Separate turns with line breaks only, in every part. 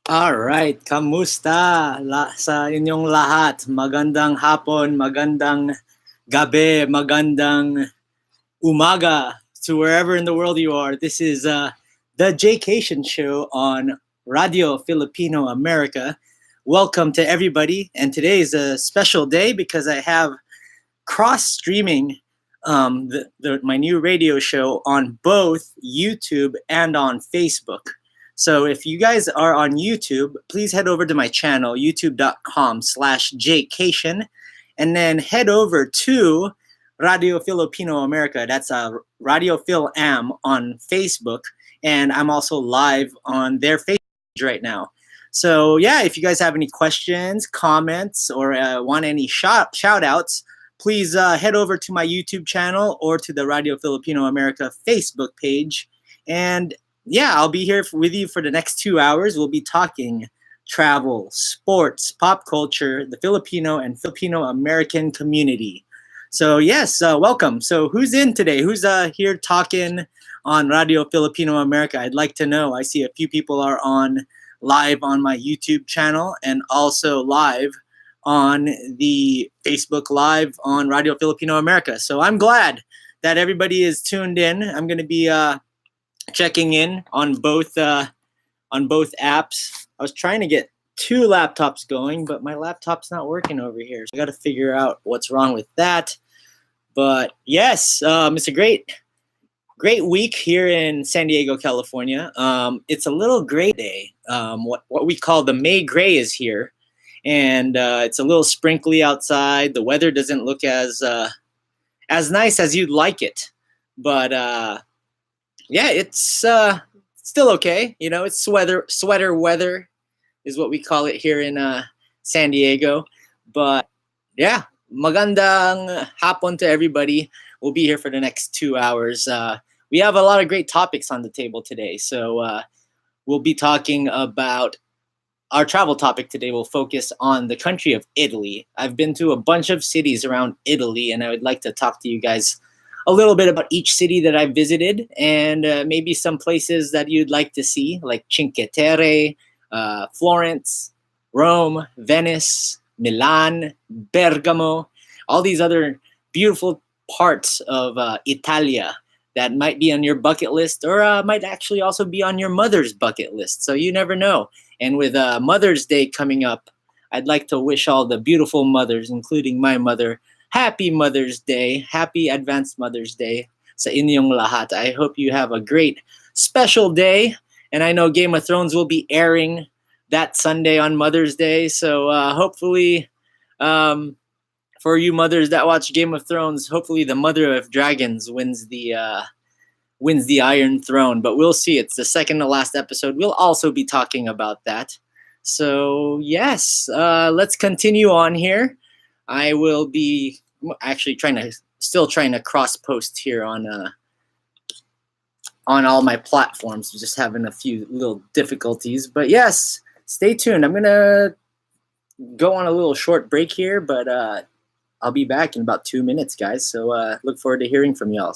Alright, kamusta sa inyong lahat? Magandang hapon, magandang gabi, magandang umaga to wherever in the world you are. This is the Jaycation Show on Radio Filipino Amerika. Welcome to everybody, and today is a special day because I have cross streaming my new radio show on both YouTube and on Facebook. So if you guys are on YouTube, please head over to my channel, youtube.com/Jaycation, and then head over to Radio Filipino America. That's Radio Fil-Am on Facebook, and I'm also live on their Facebook page right now. So yeah, if you guys have any questions, comments, or want any shout outs, please head over to my YouTube channel or to the Radio Filipino America Facebook page. And yeah, I'll be here with you for the next 2 hours. We'll be talking travel, sports, pop culture, the Filipino and Filipino-American community. So yes, welcome. So who's in today? Who's here talking on Radio Filipino America? I'd like to know. I see a few people are on live on my YouTube channel and also live on the Facebook Live on Radio Filipino America. So I'm glad that everybody is tuned in. I'm going to be checking in on both apps. I was trying to get 2 laptops going, but my laptop's not working over here. So I got to figure out what's wrong with that. But yes, it's a great week here in San Diego, California. It's a little gray day. What we call the May gray is here. And it's a little sprinkly outside. The weather doesn't look as nice as you'd like it, but yeah, it's still okay. You know, it's sweater weather is what we call it here in San Diego. But yeah, magandang hapon to everybody. We'll be here for the next 2 hours. We have a lot of great topics on the table today, so we'll be talking about. Our travel topic today will focus on the country of Italy. I've been to a bunch of cities around Italy, and I would like to talk to you guys a little bit about each city that I've visited and maybe some places that you'd like to see, like Cinque Terre, Florence, Rome, Venice, Milan, Bergamo, all these other beautiful parts of Italia that might be on your bucket list or might actually also be on your mother's bucket list. So you never know. And with Mother's Day coming up, I'd like to wish all the beautiful mothers, including my mother, happy Mother's Day, happy advanced Mother's Day sa inyong lahat. I hope you have a great special day. And I know Game of Thrones will be airing that Sunday on Mother's Day. So hopefully, for you mothers that watch Game of Thrones, hopefully the Mother of Dragons wins the Iron Throne, but we'll see. It's the second to last episode. We'll also be talking about that. So yes, let's continue on here. I will be actually trying to cross post here on all my platforms. Just having a few little difficulties, but yes, stay tuned. I'm gonna go on a little short break here, but I'll be back in about 2 minutes, guys. So look forward to hearing from y'all.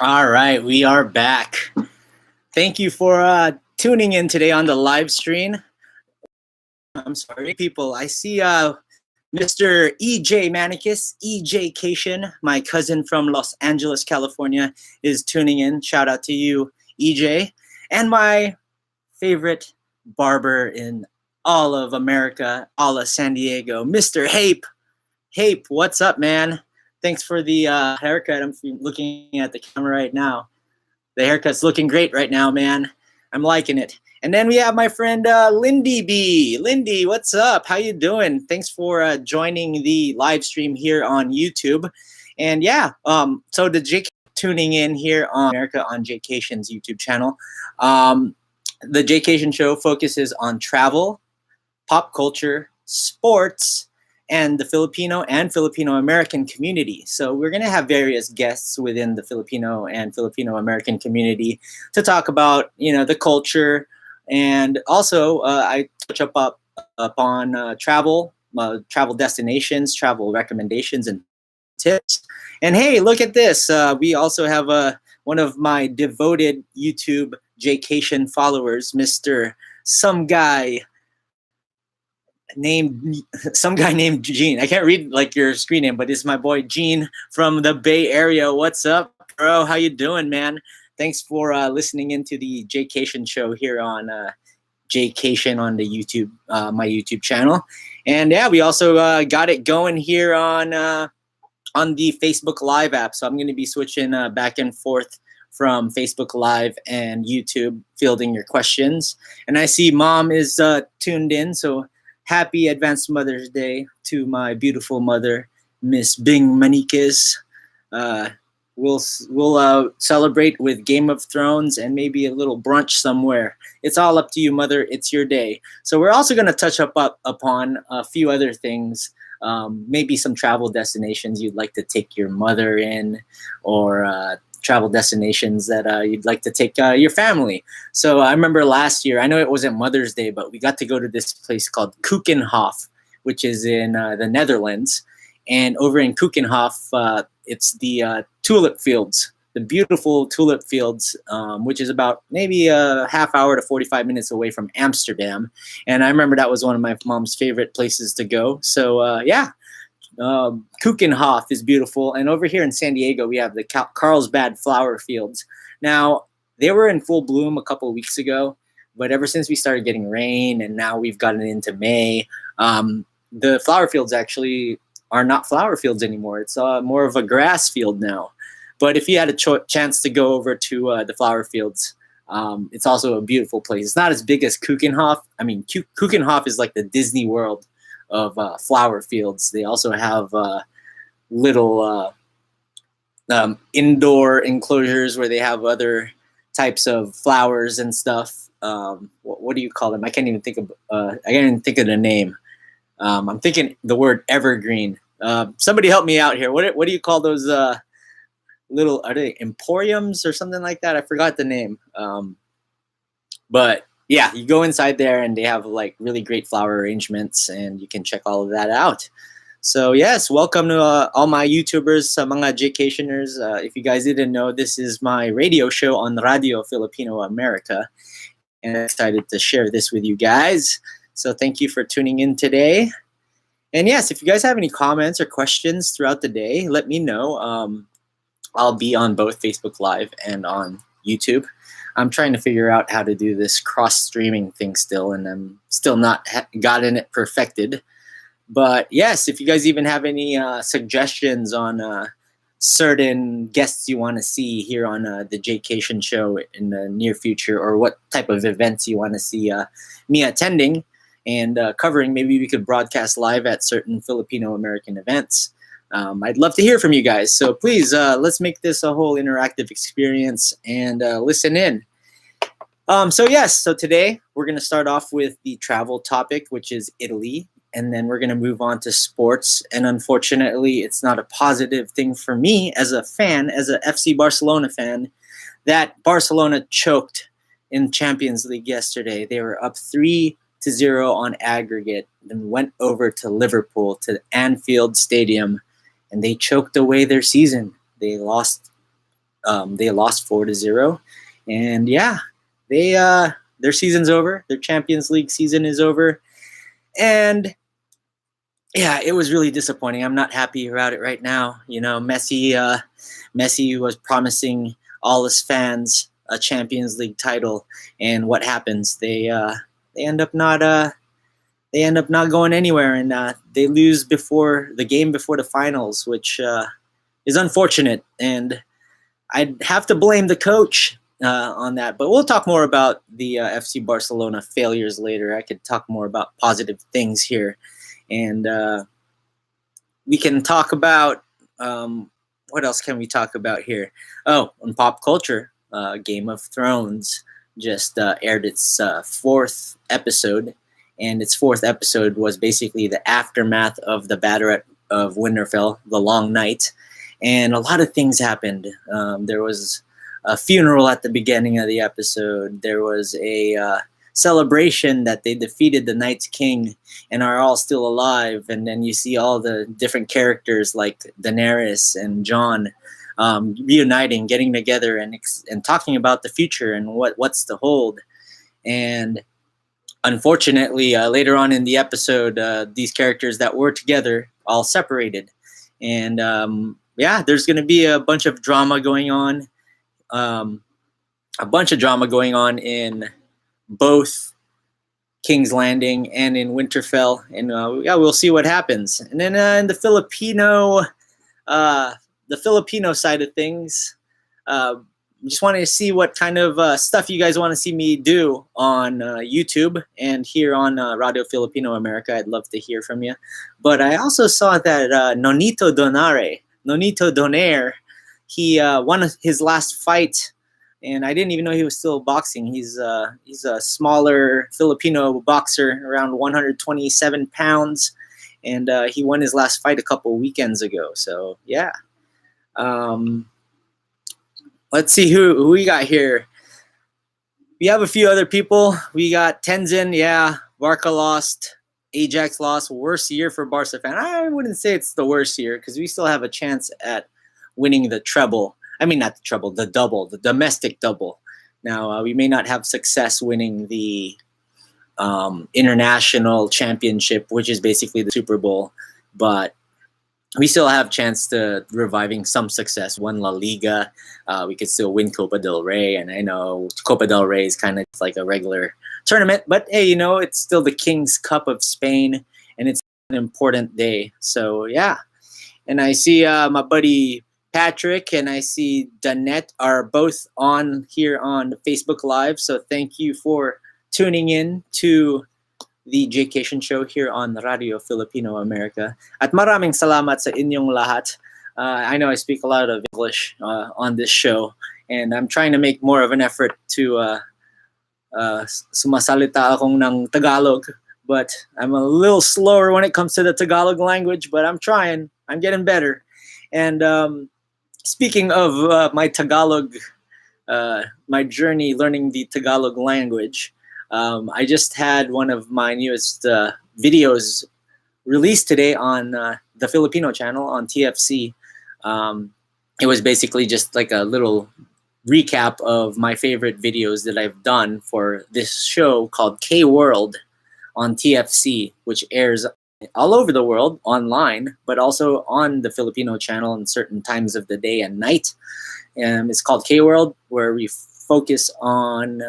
All right, we are back. Thank you for tuning in today on the live stream. I'm sorry, people. I see Mr. EJ Manicus, Jaycation, my cousin from Los Angeles, California, is tuning in. Shout out to you, EJ. And my favorite barber in all of America, all of San Diego, Mr. Hape. Hape, what's up, man? Thanks for the haircut. I'm looking at the camera right now. The haircut's looking great right now, man. I'm liking it. And then we have my friend Lindy B. Lindy, what's up? How you doing? Thanks for joining the live stream here on YouTube. And yeah, so the Jake tuning in here on America on Jaycation's YouTube channel. The Jaycation Show focuses on travel, pop culture, sports, and the Filipino and Filipino-American community. So we're going to have various guests within the Filipino and Filipino-American community to talk about, the culture. And also, I touch upon travel destinations, travel recommendations, and tips. And hey, look at this. We also have one of my devoted YouTube Jaycation followers, Mr. Some guy named Gene. I can't read like your screen name, but it's my boy Gene from the Bay Area. What's up, bro? How you doing, man? Thanks for listening into the Jaycation Show here on Jaycation on the YouTube, my YouTube channel. And yeah, we also got it going here on the Facebook Live app. So I'm going to be switching back and forth from Facebook Live and YouTube, fielding your questions. And I see Mom is tuned in, so happy advanced Mother's Day to my beautiful mother, Miss Bing Maniquez. We'll celebrate with Game of Thrones and maybe a little brunch somewhere. It's all up to you, Mother. It's your day. So we're also going to touch upon a few other things, maybe some travel destinations you'd like to take your mother in, or travel destinations that you'd like to take your family. So I remember last year, I know it wasn't Mother's Day, but we got to go to this place called Keukenhof, which is in the Netherlands. And over in Keukenhof, it's the tulip fields, the beautiful tulip fields, which is about maybe a half hour to 45 minutes away from Amsterdam. And I remember that was one of my mom's favorite places to go. So yeah. Keukenhof is beautiful, and over here in San Diego we have the Carlsbad flower fields. Now they were in full bloom a couple of weeks ago, but ever since we started getting rain and now we've gotten into May, the flower fields actually are not flower fields anymore. It's more of a grass field now. But if you had a chance to go over to the flower fields, it's also a beautiful place. It's not as big as Keukenhof. I mean, Keukenhof is like the Disney World of flower fields. They also have little indoor enclosures where they have other types of flowers and stuff. What do you call them? I can't even think of the name. I'm thinking the word evergreen. Somebody help me out here. What do you call those little, are they emporiums or something like that? I forgot the name. But yeah, you go inside there and they have like really great flower arrangements, and you can check all of that out. So yes, welcome to all my YouTubers, mga Jaycationers. If you guys didn't know, this is my radio show on Radyo Filipino Amerika, and I'm excited to share this with you guys. So thank you for tuning in today. And yes, if you guys have any comments or questions throughout the day, let me know. I'll be on both Facebook Live and on YouTube. I'm trying to figure out how to do this cross-streaming thing still, and I'm still not gotten it perfected. But yes, if you guys even have any suggestions on certain guests you want to see here on the Jaycation Show in the near future, or what type of events you want to see me attending and covering, maybe we could broadcast live at certain Filipino-American events. I'd love to hear from you guys. So please, let's make this a whole interactive experience and listen in. So today we're going to start off with the travel topic, which is Italy, and then we're going to move on to sports. And unfortunately, it's not a positive thing for me as a fan, as a FC Barcelona fan, that Barcelona choked in Champions League yesterday. They were up 3-0 on aggregate, then went over to Liverpool, to Anfield Stadium, and they choked away their season. They lost They lost 4-0, and yeah, they their season's over. Their Champions League season is over, and yeah, it was really disappointing. I'm not happy about it right now. You know, Messi was promising all his fans a Champions League title, and what happens? They end up not going anywhere, and they lose before the game before the finals, which is unfortunate. And I'd have to blame the coach on that. But we'll talk more about the FC Barcelona failures later. I could talk more about positive things here. And we can talk about, what else can we talk about here? Oh, on pop culture, Game of Thrones just aired its fourth episode. And its fourth episode was basically the aftermath of the Battle of Winterfell, the Long Night. And a lot of things happened. There was a funeral at the beginning of the episode. There was a celebration that they defeated the Night's King and are all still alive. And then you see all the different characters like Daenerys and Jon reuniting, getting together, and talking about the future and what's to hold. And unfortunately, later on in the episode, these characters that were together all separated. And yeah, there's going to be a bunch of drama going on. In both King's Landing and in Winterfell, and yeah, we'll see what happens. And then in the Filipino side of things, just wanted to see what kind of stuff you guys want to see me do on YouTube and here on Radio Filipino America. I'd love to hear from you. But I also saw that Nonito Donaire, he won his last fight, and I didn't even know he was still boxing. He's a smaller Filipino boxer, around 127 pounds, and he won his last fight a couple weekends ago. So yeah. Let's see who we got here. We have a few other people. We got Tenzin, yeah. Barca lost. Ajax lost. Worst year for Barca fan. I wouldn't say it's the worst year because we still have a chance at winning the treble. I mean, not the treble, the double, the domestic double. Now, we may not have success winning the international championship, which is basically the Super Bowl, but we still have a chance to reviving some success. Won La Liga. We could still win Copa del Rey. And I know Copa del Rey is kind of like a regular tournament. But, hey, you know, it's still the King's Cup of Spain. And it's an important day. So, yeah. And I see my buddy Patrick and I see Danette are both on here on Facebook Live. So thank you for tuning in to the Jaycation Show here on Radio Filipino Amerika. At maraming salamat sa inyong lahat. I know I speak a lot of English on this show, and I'm trying to make more of an effort to sumasalita akong ng Tagalog, but I'm a little slower when it comes to the Tagalog language, but I'm trying. I'm getting better. And speaking of my Tagalog, my journey learning the Tagalog language, I just had one of my newest videos released today on the Filipino channel on TFC. It was basically just like a little recap of my favorite videos that I've done for this show called K-World on TFC, which airs all over the world online, but also on the Filipino channel in certain times of the day and night. It's called K-World, where we focus on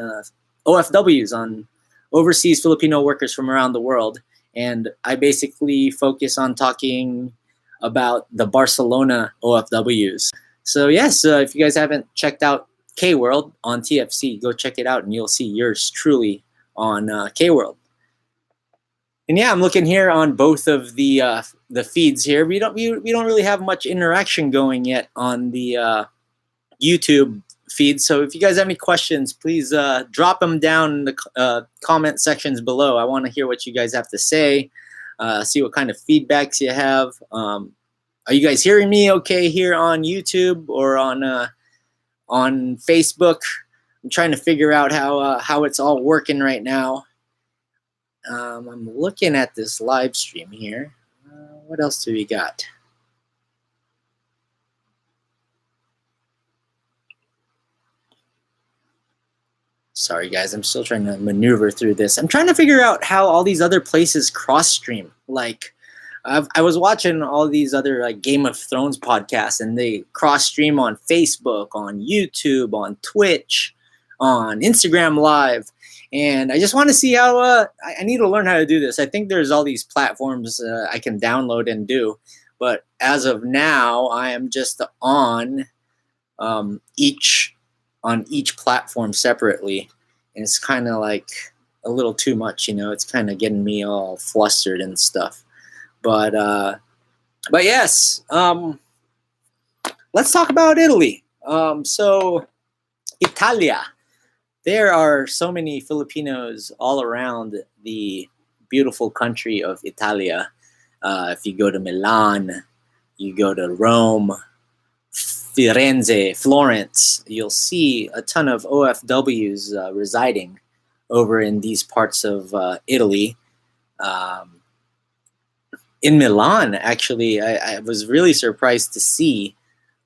OFWs, on overseas Filipino workers from around the world. And I basically focus on talking about the Barcelona OFWs. So yes, if you guys haven't checked out K-World on TFC, go check it out and you'll see yours truly on K-World. And yeah, I'm looking here on both of the feeds here. We don't really have much interaction going yet on the YouTube feed. So if you guys have any questions, please drop them down in the comment sections below. I want to hear what you guys have to say, see what kind of feedbacks you have. Are you guys hearing me okay here on YouTube or on Facebook? I'm trying to figure out how it's all working right now. I'm looking at this live stream here. What else do we got? Sorry, guys. I'm still trying to maneuver through this. I'm trying to figure out how all these other places cross stream. Like, I was watching all these other like Game of Thrones podcasts, and they cross stream on Facebook, on YouTube, on Twitch, on Instagram Live. And I just want to see how. I need to learn how to do this. I think there's all these platforms I can download and do, but as of now, I am just each on each platform separately, and it's kind of like a little too much, It's kind of getting me all flustered and stuff. But yes, let's talk about Italy. So Italia, there are so many Filipinos all around the beautiful country of Italia. If you go to Milan, you go to Rome, Firenze, Florence, you'll see a ton of OFWs residing over in these parts of Italy. In Milan, actually, I was really surprised to see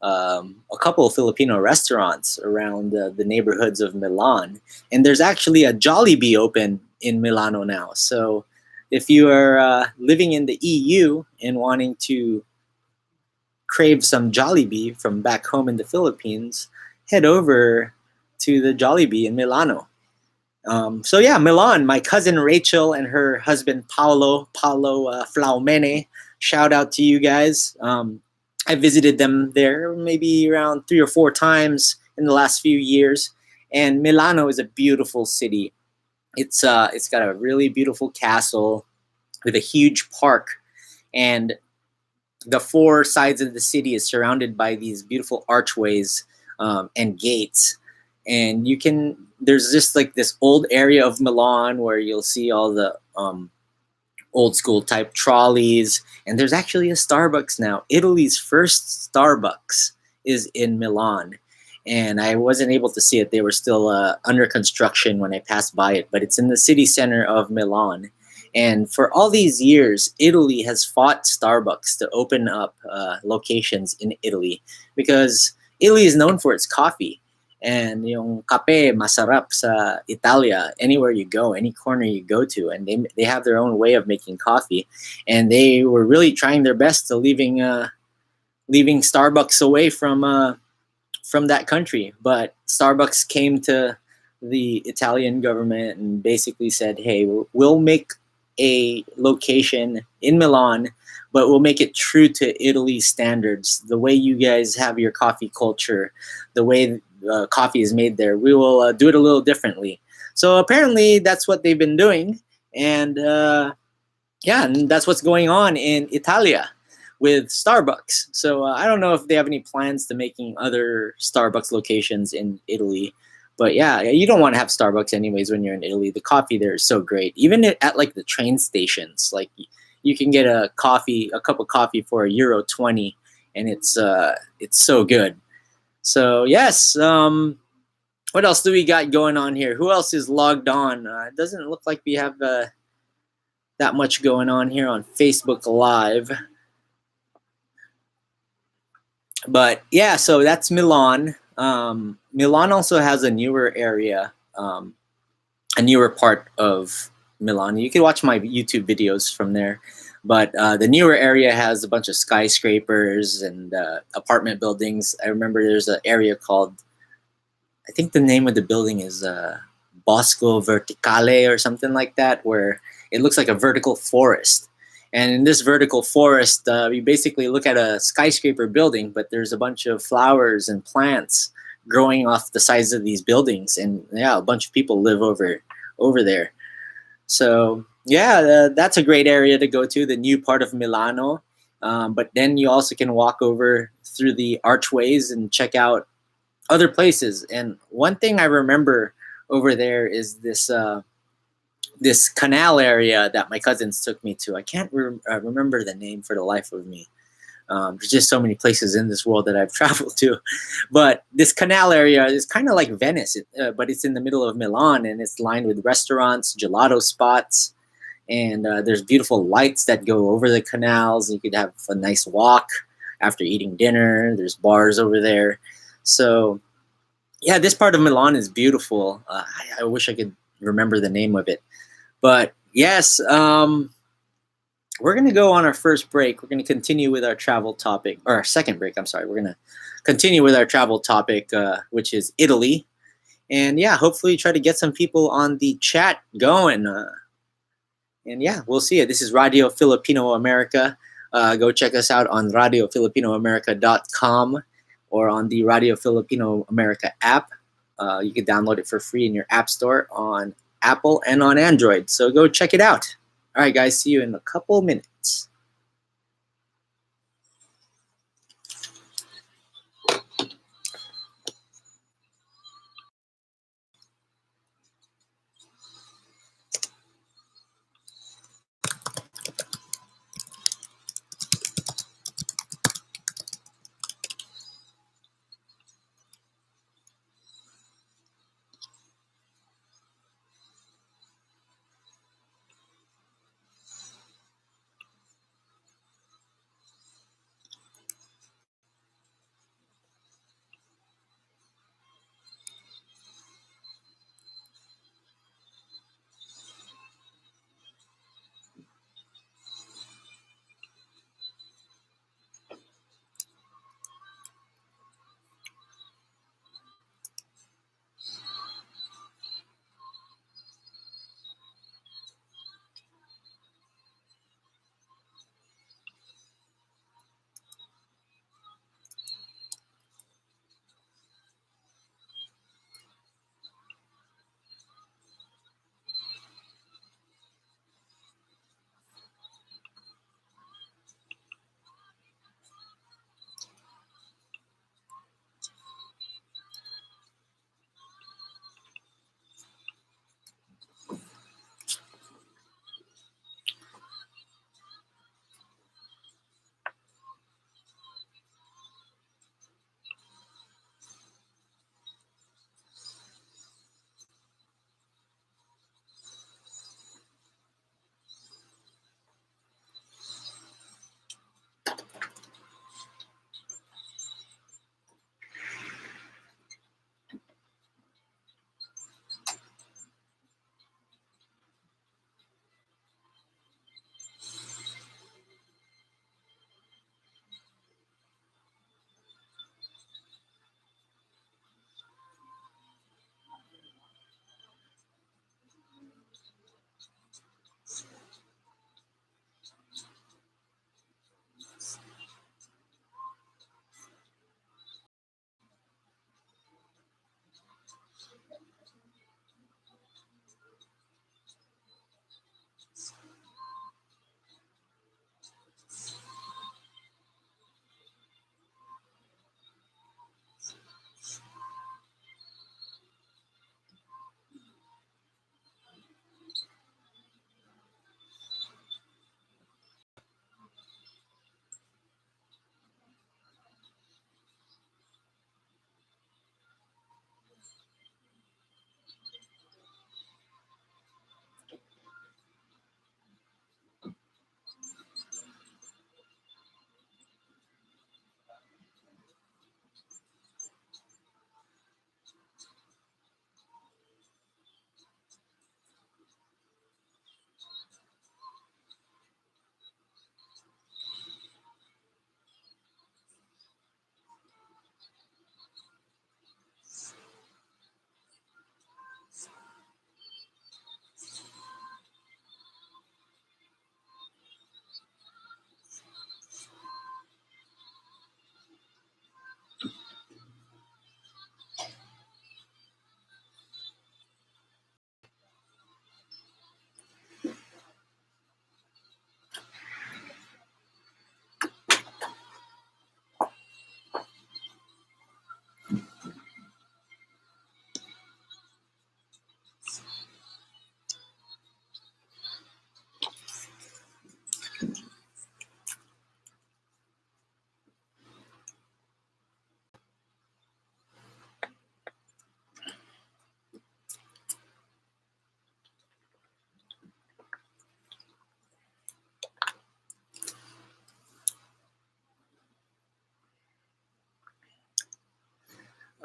a couple of Filipino restaurants around the neighborhoods of Milan. And there's actually a Jollibee open in Milano now. So if you are living in the EU and wanting to crave some Jollibee from back home in the Philippines, head over to the Jollibee in Milano. So yeah, Milan, my cousin Rachel and her husband Paolo Flaumene, shout out to you guys. I visited them there maybe around 3 or 4 times in the last few years. And Milano is a beautiful city. It's got a really beautiful castle with a huge park, and the 4 sides of the city is surrounded by these beautiful archways and gates. And there's just like this old area of Milan where you'll see all the old school type trolleys. And there's actually a Starbucks now. Italy's first Starbucks is in Milan. And I wasn't able to see it. They were still under construction when I passed by it. But it's in the city center of Milan. And for all these years, Italy has fought Starbucks to open up locations in Italy, because Italy is known for its coffee. And yung kape, masarap sa Italia, anywhere you go, any corner you go to. And they have their own way of making coffee. And they were really trying their best to leaving Starbucks away from that country. But Starbucks came to the Italian government and basically said, hey, we'll make a location in Milan, but we'll make it true to Italy's standards. The way you guys have your coffee culture, the way coffee is made there, we will do it a little differently. So apparently that's what they've been doing. And and that's what's going on in Italia with Starbucks. So I don't know if they have any plans to making other Starbucks locations in Italy. But yeah, you don't want to have Starbucks anyways when you're in Italy. The coffee there is so great. Even at like the train stations, like you can get a cup of coffee for €1.20, and it's so good. So yes, what else do we got going on here? Who else is logged on? It doesn't look like we have that much going on here on Facebook Live. But yeah, so that's Milan. Milan also has a newer area, a newer part of Milan. You can watch my YouTube videos from there. But the newer area has a bunch of skyscrapers and apartment buildings. I remember there's an area called, I think the name of the building is Bosco Verticale or something like that, where it looks like a vertical forest. And in this vertical forest, you basically look at a skyscraper building, but there's a bunch of flowers and plants growing off the sides of these buildings. And yeah, a bunch of people live over there. So yeah, that's a great area to go to, the new part of Milano. But then you also can walk over through the archways and check out other places. And one thing I remember over there is this canal area that my cousins took me to. I can't remember the name for the life of me. There's just so many places in this world that I've traveled to. But this canal area is kind of like Venice, but it's in the middle of Milan, and it's lined with restaurants, gelato spots, and there's beautiful lights that go over the canals. You could have a nice walk after eating dinner. There's bars over there. So yeah, this part of Milan is beautiful. I wish I could remember the name of it, but yes, we're gonna go on our first break. We're gonna continue with our travel topic, or our second break. I'm sorry. We're gonna continue with our travel topic, which is Italy, and yeah, hopefully try to get some people on the chat going. And yeah, we'll see it. This is Radio Filipino America. Go check us out on radiofilipinoamerica.com or on the Radio Filipino America app. You can download it for free in your app store on Apple and on Android. So go check it out. All right, guys, see you in a couple minutes.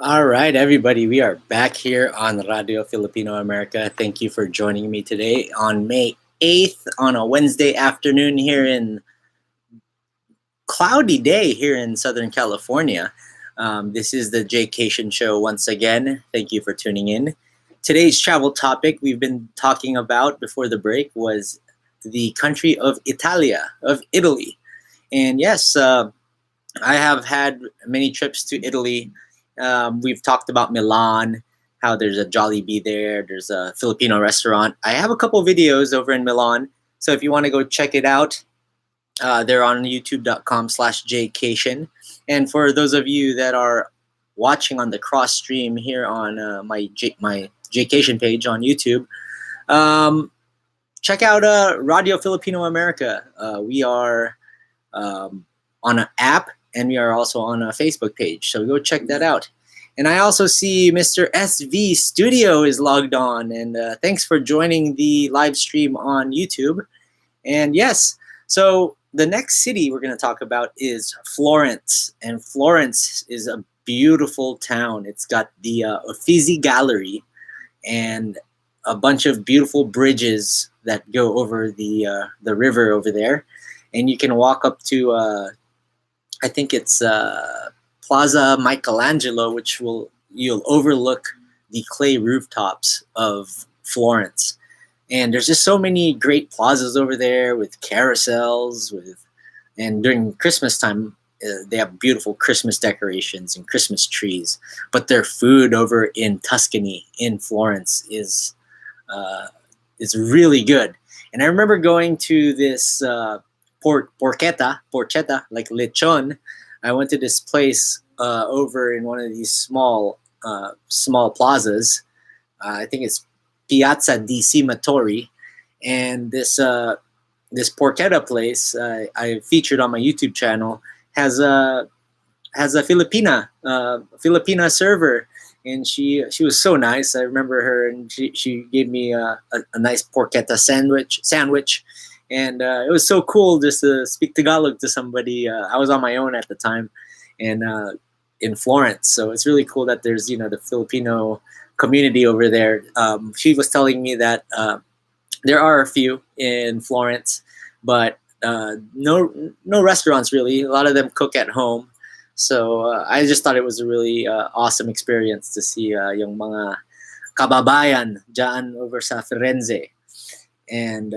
All right, everybody, we are back here on Radio Filipino America. Thank you for joining me today on May 8th on a Wednesday afternoon here in cloudy day here in Southern California. This is the Jaycation Show once again. Thank you for tuning in. Today's travel topic we've been talking about before the break was the country of Italia, of Italy. And yes, I have had many trips to Italy. We've talked about Milan, how there's a Jollibee there. There's a Filipino restaurant. I have a couple videos over in Milan. So if you want to go check it out, they're on youtube.com/Jaycation. And for those of you that are watching on the cross stream here on my Jaycation page on YouTube, check out Radio Filipino America. We are on an app, and we are also on a Facebook page. So go check that out. And I also see Mr. SV Studio is logged on. And thanks for joining the live stream on YouTube. And yes, so the next city we're going to talk about is Florence. And Florence is a beautiful town. It's got the Uffizi Gallery and a bunch of beautiful bridges that go over the river over there. And you can walk up to, I think it's Plaza Michelangelo, which you'll overlook the clay rooftops of Florence. And there's just so many great plazas over there with carousels, and during Christmas time, they have beautiful Christmas decorations and Christmas trees. But their food over in Tuscany, in Florence, is really good. And I remember going to this porchetta, like lechon. I went to this place over in one of these small plazas. I think it's Piazza di Cimatori, and this porchetta place I featured on my YouTube channel has a Filipina server, and she was so nice. I remember her, and she gave me a nice porchetta sandwich, and it was so cool just to speak Tagalog to somebody. I was on my own at the time, and in Florence, so it's really cool that there's the Filipino community over there. She was telling me that there are a few in Florence, but no restaurants really. A lot of them cook at home. So I just thought it was a really awesome experience to see yung mga kababayan dyan over sa Firenze. And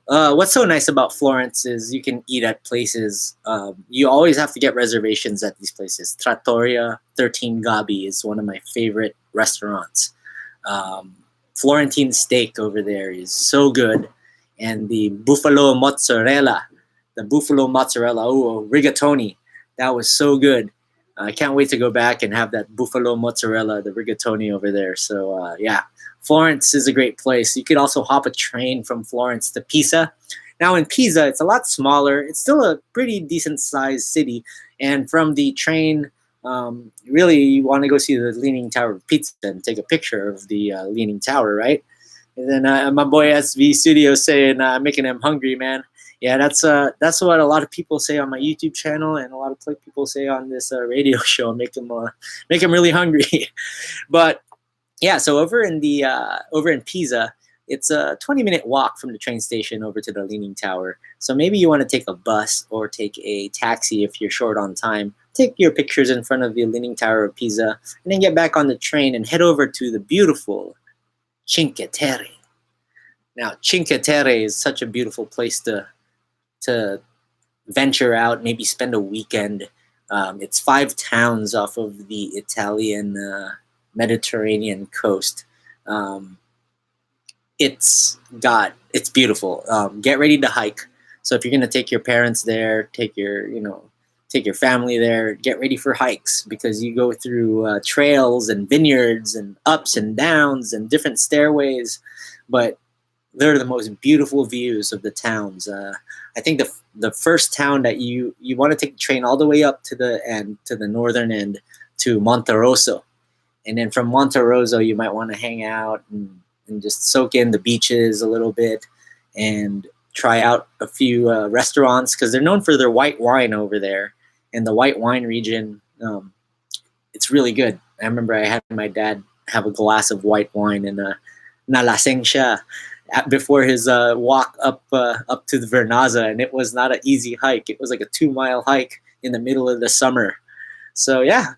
what's so nice about Florence is you can eat at places. You always have to get reservations at these places. Trattoria 13 Gabi is one of my favorite restaurants. Florentine steak over there is so good. And the buffalo mozzarella, rigatoni, that was so good. I can't wait to go back and have that buffalo mozzarella, the rigatoni over there. So Florence is a great place. You could also hop a train from Florence to Pisa. Now in Pisa, it's a lot smaller. It's still a pretty decent sized city. And from the train, really you want to go see the Leaning Tower of Pisa and take a picture of the Leaning Tower, right? And then my boy SV Studio saying, making him hungry, man. Yeah, that's what a lot of people say on my YouTube channel, and a lot of people say on this radio show. Make them really hungry. But yeah, so over in Pisa, it's a 20-minute walk from the train station over to the Leaning Tower. So maybe you want to take a bus or take a taxi if you're short on time. Take your pictures in front of the Leaning Tower of Pisa, and then get back on the train and head over to the beautiful Cinque Terre. Now, Cinque Terre is such a beautiful place to venture out, maybe spend a weekend. It's 5 towns off of the Italian Mediterranean coast. It's beautiful. Get ready to hike. So if you're gonna take your parents there, take your family there, get ready for hikes, because you go through trails and vineyards and ups and downs and different stairways, but they're the most beautiful views of the towns. I think the first town that you want to take the train all the way up to the end, to the northern end, to Monterosso. And then from Monterosso, you might want to hang out and just soak in the beaches a little bit and try out a few restaurants, because they're known for their white wine over there. And the white wine region it's really good. I remember I had my dad have a glass of white wine and nalaseng siya before his walk up to the Vernaza, and it was not an easy hike. It was like a 2-mile hike in the middle of the summer. So yeah,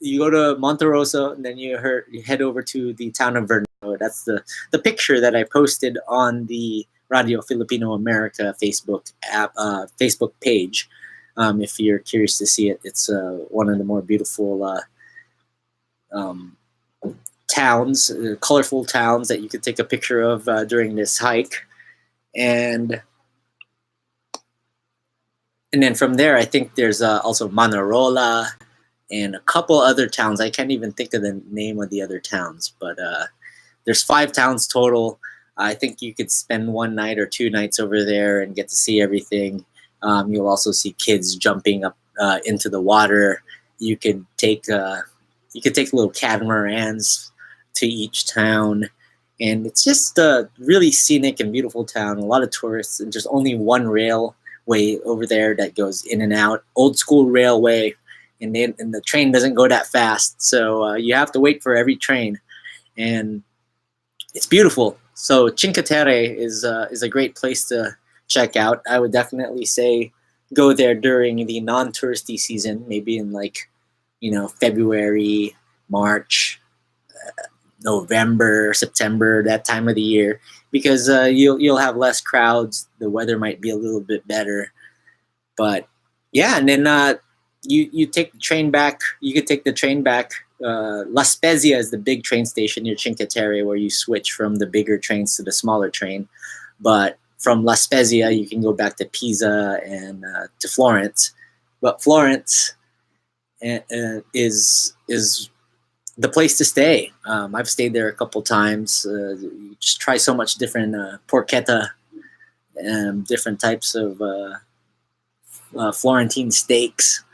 you go to Monte Rosa, and then you head over to the town of Verno. That's the picture that I posted on the Radio Filipino Amerika Facebook page. If you're curious to see it, it's one of the more beautiful towns, colorful towns that you could take a picture of during this hike. And then from there, I think there's also Manarola and a couple other towns. I can't even think of the name of the other towns, but there's 5 towns total. I think you could spend 1 night or 2 nights over there and get to see everything. You'll also see kids jumping up into the water. You could take little catamarans to each town, and it's just a really scenic and beautiful town. A lot of tourists, and just only one railway over there that goes in and out. Old school railway, and the train doesn't go that fast, so you have to wait for every train, and it's beautiful. So Cinque Terre is a great place to check out. I would definitely say go there during the non-touristy season, maybe in February, March, November, September, that time of the year, because you'll have less crowds. The weather might be a little bit better, but yeah. And then you take the train back. You could take the train back. La Spezia is the big train station near Cinque Terre, where you switch from the bigger trains to the smaller train. But from La Spezia, you can go back to Pisa and to Florence. But Florence is the place to stay. I've stayed there a couple times. You just try so much different porchetta, different types of Florentine steaks,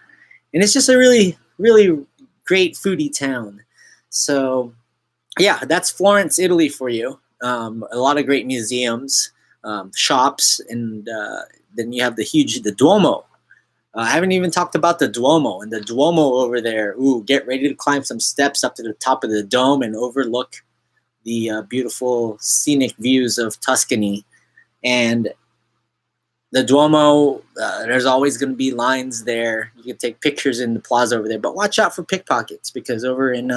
and it's just a really, really great foodie town. So yeah, that's Florence, Italy for you. A lot of great museums, shops, and then you have the Duomo. I haven't even talked about the Duomo. And the Duomo over there, get ready to climb some steps up to the top of the dome and overlook the beautiful scenic views of Tuscany. And the Duomo, there's always going to be lines there. You can take pictures in the plaza over there, but watch out for pickpockets, because over in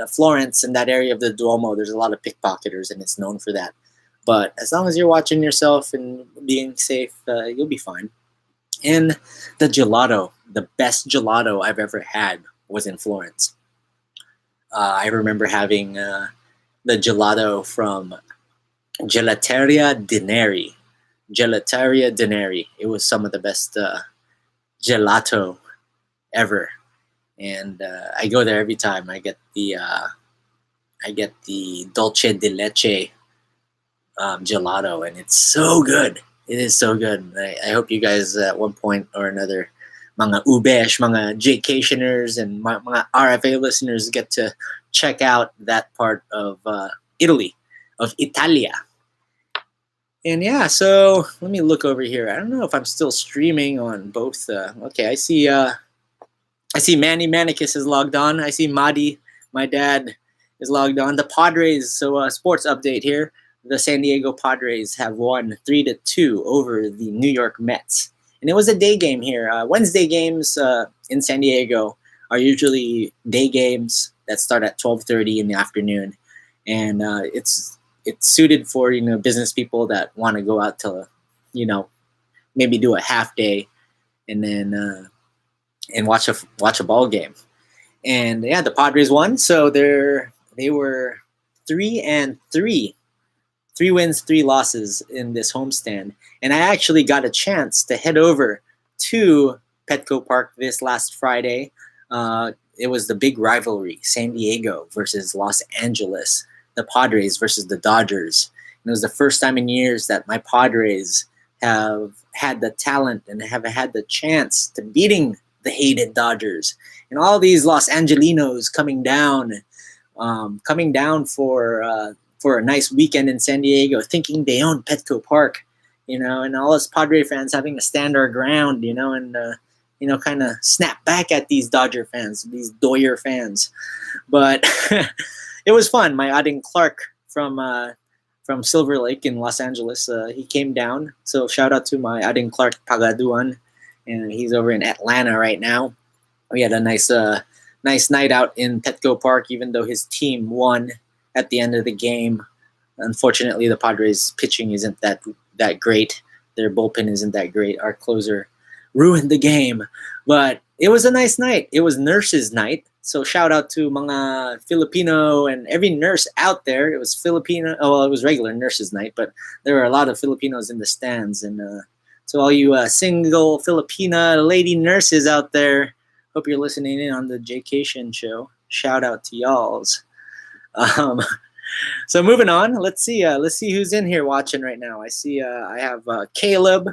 Florence, in that area of the Duomo, there's a lot of pickpocketers, and it's known for that. But as long as you're watching yourself and being safe, you'll be fine. And the gelato, the best gelato I've ever had was in Florence. I remember having the gelato from Gelateria di Neri. Gelateria di Neri. It was some of the best gelato ever, and I go there every time. I get the dulce de leche gelato, and it's so good. It is so good. I hope you guys at one point or another, mga ubesh, mga Jaycationers, and mga RFA listeners, get to check out that part of Italy, of Italia. And yeah, so let me look over here. I don't know if I'm still streaming on both. Okay, I see Manny Manicus is logged on. I see Madi, my dad, is logged on. The Padres, so sports update here. The San Diego Padres have won 3-2 over the New York Mets. And it was a day game here. Wednesday games in San Diego are usually day games that start at 12:30 in the afternoon. And it's suited for business people that want to go out to maybe do a half day and then and watch a ball game. And yeah, the Padres won, so they were 3-3, 3 wins, 3 losses in this homestand. And I actually got a chance to head over to Petco Park this last Friday. It was the big rivalry, San Diego versus Los Angeles. The Padres versus the Dodgers. And it was the first time in years that my Padres have had the talent and have had the chance to beating the hated Dodgers. And all these Los Angelinos coming down for a nice weekend in San Diego, thinking they own Petco Park, and all us Padre fans having to stand our ground, and kind of snap back at these Dodger fans, these Doyer fans. But it was fun. My Ading Clark from Silver Lake in Los Angeles, he came down. So shout out to my Ading Clark Pagaduan, and he's over in Atlanta right now. We had a nice night out in Petco Park, even though his team won at the end of the game. Unfortunately, the Padres' pitching isn't that great. Their bullpen isn't that great. Our closer ruined the game. But it was a nice night. It was nurses' night. So shout out to mga Filipino and every nurse out there. It was Filipino. Oh, well, it was regular nurses' night, but there were a lot of Filipinos in the stands. And to all you single Filipina lady nurses out there, hope you're listening in on the Jaycation Show. Shout out to y'alls. So moving on, let's see who's in here watching right now. I see I have Caleb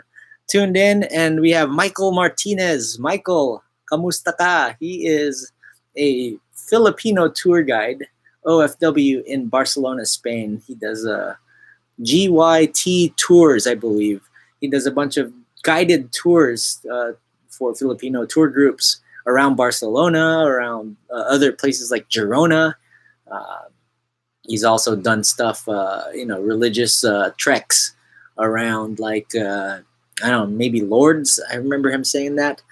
tuned in, and we have Michael Martinez. Michael, kamusta ka? He is a Filipino tour guide, OFW in Barcelona, Spain. He does GYT tours, I believe. He does a bunch of guided tours for Filipino tour groups around Barcelona, around other places like Girona. He's also done stuff, religious treks around, like, I don't know, maybe Lourdes. I remember him saying that.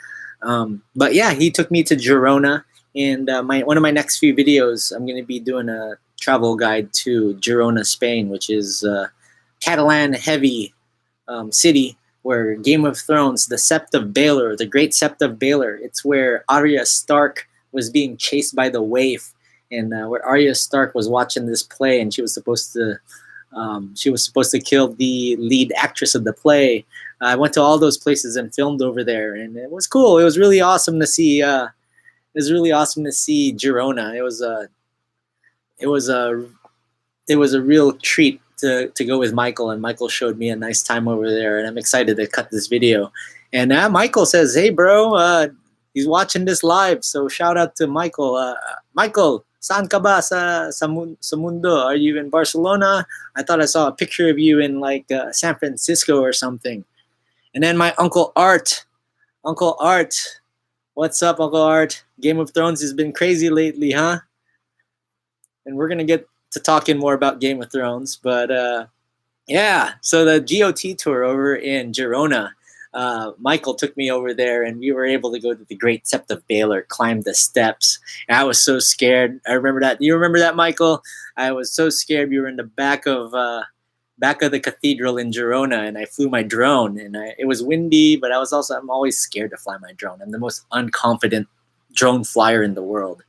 But yeah, he took me to Girona, and one of my next few videos, I'm going to be doing a travel guide to Girona, Spain, which is a Catalan-heavy city where Game of Thrones, the Sept of Baelor, the Great Sept of Baelor, it's where Arya Stark was being chased by the Waif. And where Arya Stark was watching this play, and she was supposed to kill the lead actress of the play. I went to all those places and filmed over there, and it was cool. It was really awesome to see. Girona. It was a real treat to go with Michael, and Michael showed me a nice time over there, and I'm excited to cut this video. And Michael says, "Hey, bro, he's watching this live, so shout out to Michael. Michael, saan ka ba sa mundo? Are you in Barcelona? I thought I saw a picture of you in like San Francisco or something." And then my Uncle Art. What's up, Uncle Art? Game of Thrones has been crazy lately, huh? And we're going to get to talking more about Game of Thrones. But yeah, so the GOT tour over in Girona, Michael took me over there, and we were able to go to the Great Sept of Baelor, climb the steps. And I was so scared. I remember that. You remember that, Michael? I was so scared. We were in the back of the cathedral in Girona, and I flew my drone. And it was windy, but I'm always scared to fly my drone. I'm the most unconfident drone flyer in the world.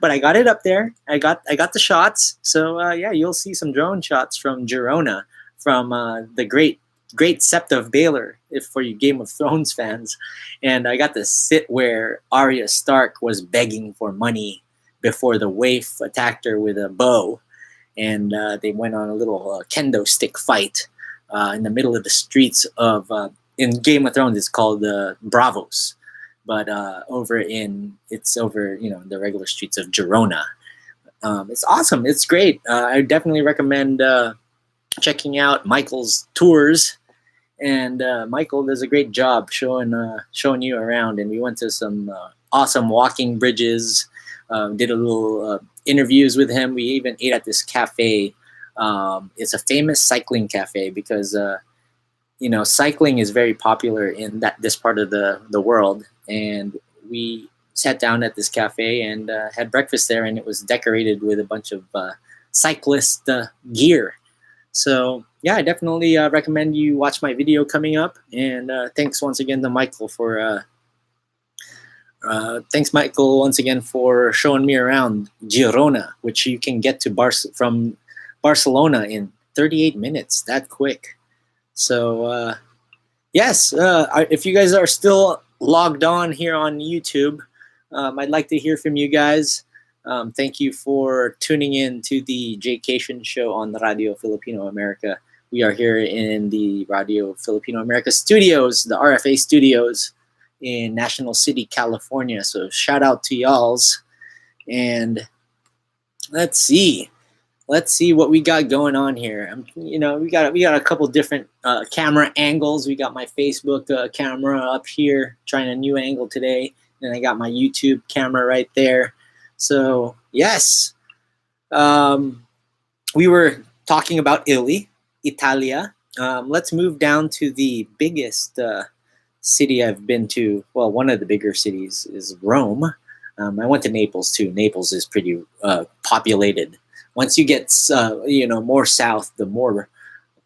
But I got it up there. I got the shots. So yeah, you'll see some drone shots from Girona, from the Great Sept of Baelor, if for you Game of Thrones fans. And I got to sit where Arya Stark was begging for money before the waif attacked her with a bow. And they went on a little kendo stick fight in the middle of the streets of, in Game of Thrones, it's called Bravos. But it's over, the regular streets of Girona. It's awesome. It's great. I definitely recommend checking out Michael's tours. And Michael does a great job showing you around. And we went to some awesome walking bridges, did a little interviews with him. We even ate at this cafe. It's a famous cycling cafe because, cycling is very popular in this part of the world. And we sat down at this cafe and had breakfast there, and it was decorated with a bunch of cyclist gear. So yeah, I definitely recommend you watch my video coming up. And thanks once again to Michael for showing me around Girona, which you can get to from Barcelona in 38 minutes, that quick. So yes, if you guys are still logged on here on YouTube, I'd like to hear from you guys. Thank you for tuning in to the Jaycation Show on the Radyo Filipino Amerika. We are here in the Radyo Filipino Amerika studios, the RFA studios in National City, California. So shout out to y'alls. And let's see. let's see what we got going on here. We got a couple different camera angles. We got my Facebook camera up here, trying a new angle today, and I got my YouTube camera right there. So yes, we were talking about Italia. Let's move down to the biggest city I've been to. Well, one of the bigger cities is Rome. I went to Naples too. Naples is pretty populated. Once you get more south, the more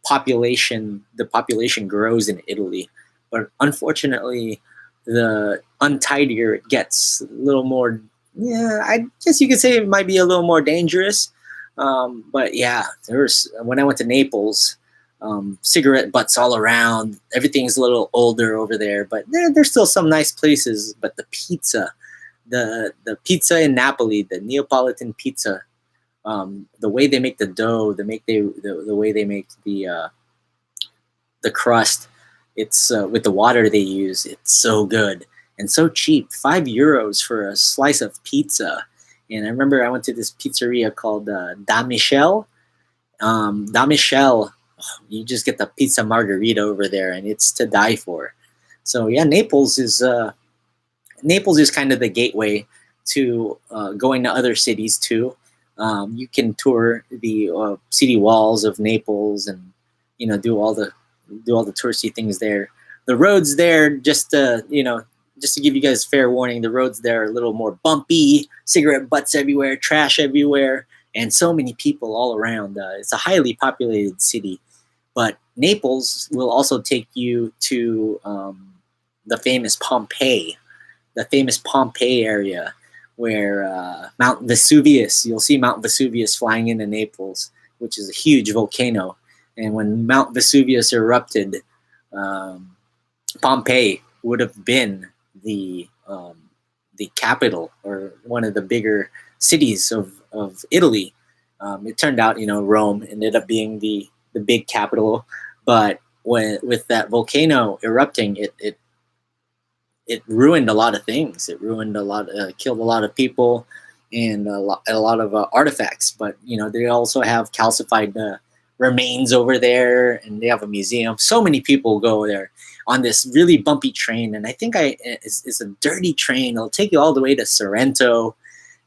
the population grows in Italy. But unfortunately, the untidier it gets, a little more. Yeah, I guess you could say it might be a little more dangerous. But yeah, when I went to Naples, cigarette butts all around. Everything's a little older over there, but there's still some nice places. But the pizza, the pizza in Napoli, the Neapolitan pizza. The way they make the dough, the way they make the crust, it's with the water they use. It's so good and so cheap. €5 for a slice of pizza. And I remember I went to this pizzeria called Da Michel. Da Michel, you just get the pizza margherita over there, and it's to die for. So yeah, Naples is kind of the gateway to going to other cities too. You can tour the city walls of Naples, and do all the touristy things there. The roads there, just to give you guys fair warning, the roads there are a little more bumpy, cigarette butts everywhere, trash everywhere, and so many people all around. It's a highly populated city, but Naples will also take you to the famous Pompeii area, where Mount Vesuvius, you'll see Mount Vesuvius flying into Naples, which is a huge volcano. And when Mount Vesuvius erupted, Pompeii would have been the capital, or one of the bigger cities of Italy. It turned out, Rome ended up being the big capital, but with that volcano erupting, it ruined a lot of things. It ruined killed a lot of people, and a lot of artifacts. But they also have calcified remains over there, and they have a museum. So many people go there on this really bumpy train, and I think it's a dirty train. It'll take you all the way to Sorrento,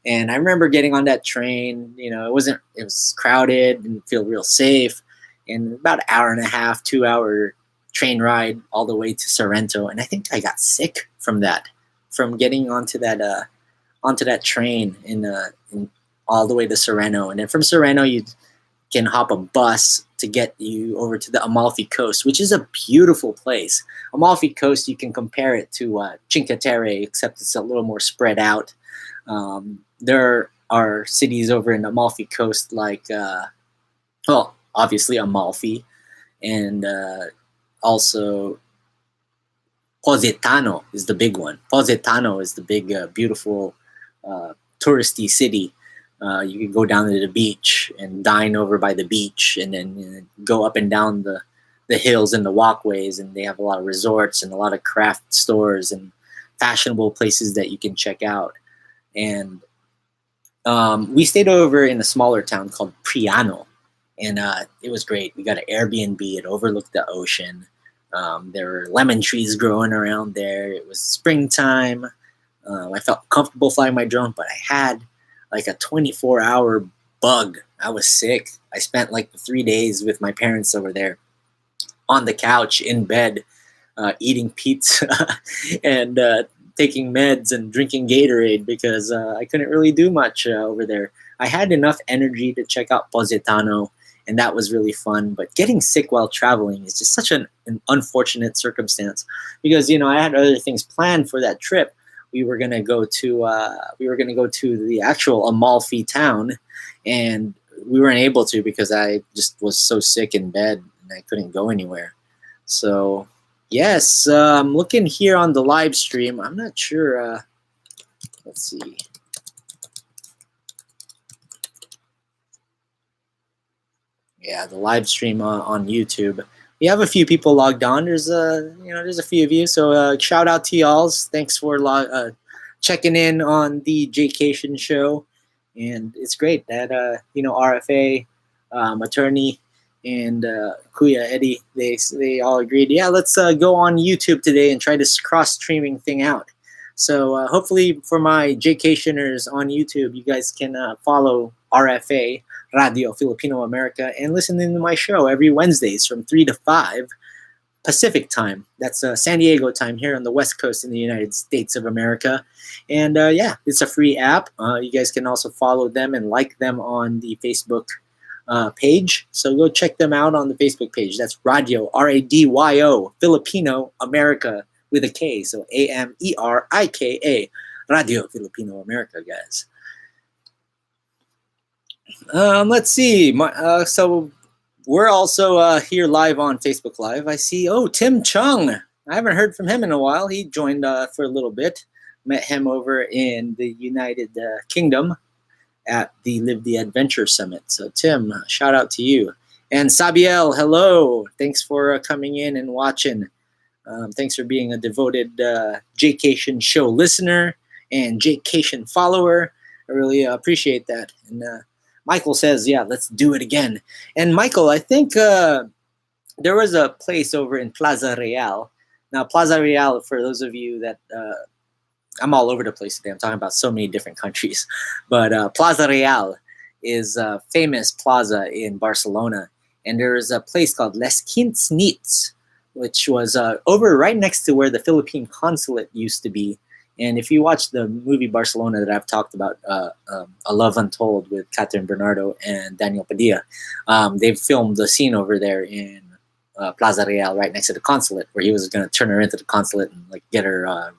and I remember getting on that train. It was crowded, didn't feel real safe, and about an hour and a half, 2 hour train ride all the way to Sorrento, and I think I got sick from getting onto that train in all the way to Sorrento. And then from Sorrento you can hop a bus to get you over to the Amalfi Coast, which is a beautiful place. Amalfi Coast, you can compare it to Cinque Terre, except it's a little more spread out. There are cities over in Amalfi Coast like obviously Amalfi, and also Positano is the big one. Positano is the big, beautiful, touristy city. You can go down to the beach and dine over by the beach, and then go up and down the hills and the walkways, and they have a lot of resorts and a lot of craft stores and fashionable places that you can check out. And we stayed over in a smaller town called Priano, and it was great. We got an Airbnb. It overlooked the ocean. There were lemon trees growing around there. It was springtime. I felt comfortable flying my drone, but I had like a 24-hour bug. I was sick. I spent like 3 days with my parents over there on the couch in bed, eating pizza and taking meds and drinking Gatorade, because I couldn't really do much over there. I had enough energy to check out Positano, and that was really fun. But getting sick while traveling is just such an unfortunate circumstance, because I had other things planned for that trip. We were gonna go to the actual Amalfi town, and we weren't able to because I just was so sick in bed and I couldn't go anywhere. So yes, I'm looking here on the live stream. I'm not sure. Let's see. Yeah, the live stream on YouTube. We have a few people logged on. There's a few of you. So shout out to y'all. Thanks for checking in on the Jaycation Show. and it's great that RFA, attorney, and Kuya Eddie, they all agreed. Yeah, let's go on YouTube today and try this cross streaming thing out. So hopefully for my Jaycationers on YouTube, you guys can follow RFA, Radio Filipino America, and listen to my show every Wednesdays from 3 to 5 Pacific time. That's San Diego time here on the West Coast in the United States of America. And yeah, it's a free app. You guys can also follow them and like them on the Facebook page. So go check them out on the Facebook page. That's Radio, RADYO, Filipino America with a K. So AMERIKA, Radio Filipino America, guys. Let's see. So we're also here live on Facebook Live. I see, Tim Chung. I haven't heard from him in a while. He joined for a little bit. Met him over in the United Kingdom at the Live the Adventure Summit. So Tim, shout out to you. And Sabiel, hello. Thanks for coming in and watching. Thanks for being a devoted Jaycation Show listener and Jaycation follower. I really appreciate that. And Michael says, yeah, let's do it again. And Michael, I think there was a place over in Plaza Real. Now, Plaza Real, for those of you that, I'm all over the place today. I'm talking about so many different countries. But Plaza Real is a famous plaza in Barcelona. And there is a place called Les Quints Nits, which was over right next to where the Philippine consulate used to be. And if you watch the movie Barcelona that I've talked about, A Love Untold with Catherine Bernardo and Daniel Padilla, they've filmed the scene over there in Plaza Real right next to the consulate, where he was going to turn her into the consulate and like get her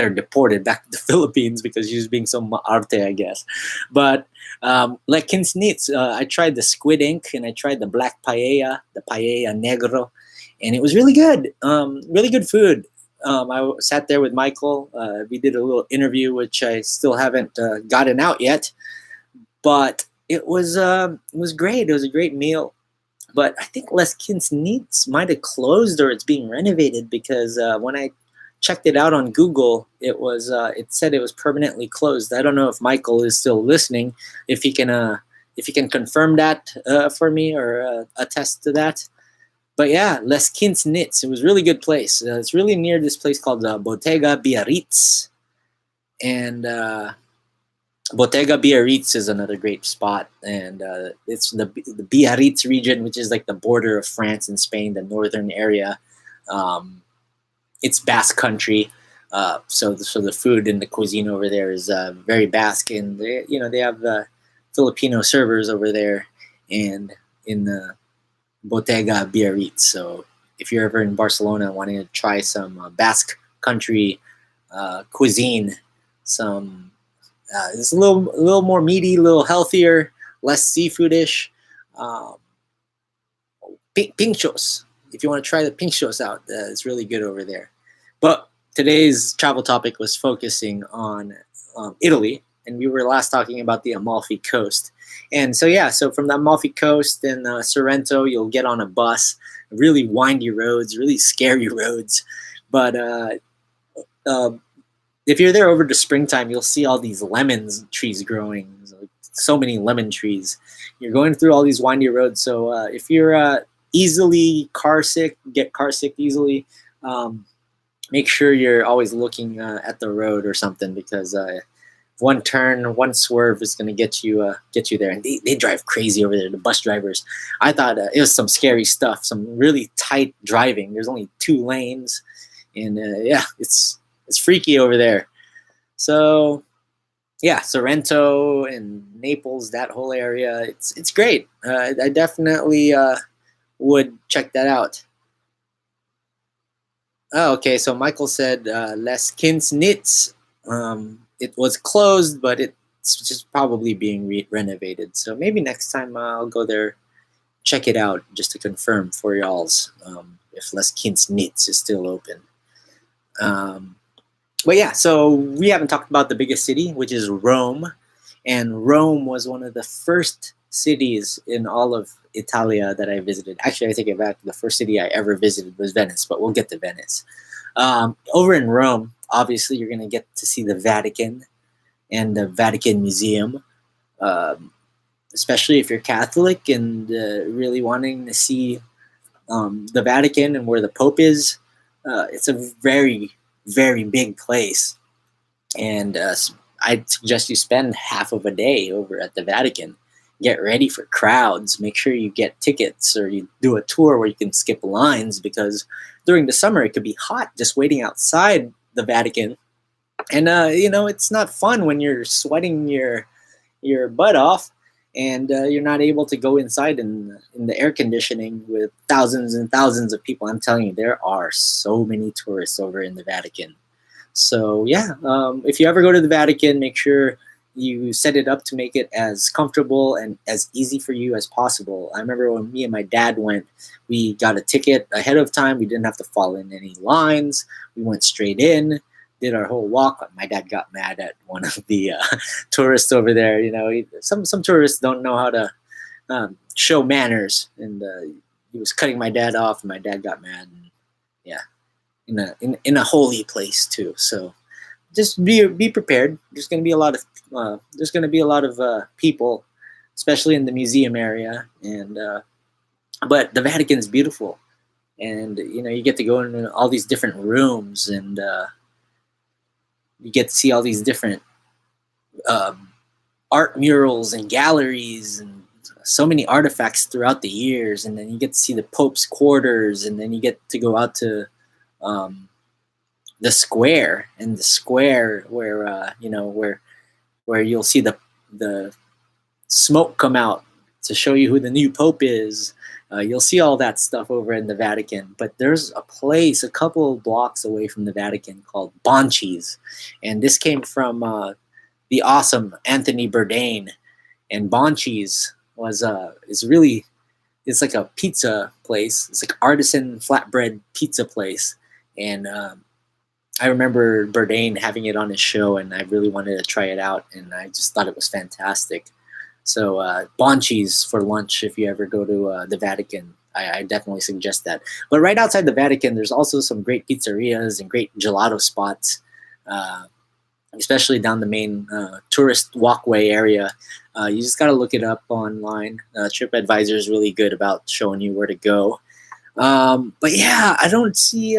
deported back to the Philippines because she was being so maarte, I guess. But like Kinsnitz, I tried the squid ink and I tried the black paella, the paella negro, and it was really good. Really good food. I sat there with Michael. We did a little interview, which I still haven't gotten out yet. But it was great. It was a great meal. But I think Les Kinsnitz might have closed or it's being renovated because when I checked it out on Google, it said it was permanently closed. I don't know if Michael is still listening. If he can confirm that for me or attest to that. But yeah, Les Quints Nits. It was a really good place. It's really near this place called Bottega Biarritz. And Bottega Biarritz is another great spot. And it's the Biarritz region, which is like the border of France and Spain, the northern area. It's Basque country. So the food and the cuisine over there is very Basque. And they have Filipino servers over there and in the Bottega Biarritz. So if you're ever in Barcelona wanting to try some Basque country cuisine, it's a little more meaty, a little healthier, less seafoodish. Pinchos. If you want to try the pinchos out, it's really good over there. But today's travel topic was focusing on Italy, and we were last talking about the Amalfi Coast. And so from the Amalfi Coast and Sorrento, you'll get on a bus, really windy roads, really scary roads. But if you're there over the springtime, you'll see all these lemons trees growing, so many lemon trees. You're going through all these windy roads. So if you're easily get car sick easily, make sure you're always looking at the road or something, because one turn, one swerve is going to get you there. And they drive crazy over there, the bus drivers. I thought it was some scary stuff, some really tight driving. There's only 2 lanes, and it's freaky over there. So yeah, Sorrento and Naples, that whole area, it's great. I definitely would check that out. Oh, okay. So Michael said Les Quints Nits. It was closed, but it's just probably being renovated. So maybe next time I'll go there, check it out just to confirm for y'all's if Les Quints Nits is still open. But yeah, so we haven't talked about the biggest city, which is Rome. And Rome was one of the first cities in all of Italia that I visited. Actually, I take it back. The first city I ever visited was Venice, but we'll get to Venice. Over in Rome, obviously, you're going to get to see the Vatican and the Vatican Museum. especially if you're Catholic and really wanting to see the Vatican and where the Pope is. It's a very, very big place, and I'd suggest you spend half of a day over at the Vatican. Get ready for crowds. Make sure you get tickets or you do a tour where you can skip lines, because during the summer it could be hot just waiting outside the Vatican. And it's not fun when you're sweating your butt off and you're not able to go inside in the air conditioning with thousands and thousands of people. I'm telling you, there are so many tourists over in the Vatican. So yeah, if you ever go to the Vatican, make sure you set it up to make it as comfortable and as easy for you as possible. I remember when me and my dad went, we got a ticket ahead of time. We didn't have to fall in any lines. We went straight in, did our whole walk. My dad got mad at one of the tourists over there. Some tourists don't know how to show manners, and he was cutting my dad off, and my dad got mad. And, yeah, in a holy place too. So just be prepared. There's going to be a lot of people, especially in the museum area, and but the Vatican is beautiful, and you get to go into all these different rooms, and you get to see all these different art murals and galleries and so many artifacts throughout the years, and then you get to see the Pope's quarters, and then you get to go out to the square, and the square where where you'll see the smoke come out to show you who the new Pope is. You'll see all that stuff over in the Vatican, but there's a place a couple of blocks away from the Vatican called Bonchi's, and this came from the awesome Anthony Bourdain. And Bonchi's it's like a pizza place. It's like artisan flatbread pizza place, and I remember Bourdain having it on his show, and I really wanted to try it out, and I just thought it was fantastic. So Bonchi's for lunch if you ever go to the Vatican. I definitely suggest that. But right outside the Vatican, there's also some great pizzerias and great gelato spots, especially down the main tourist walkway area. You just got to look it up online. TripAdvisor is really good about showing you where to go. But yeah, I don't see...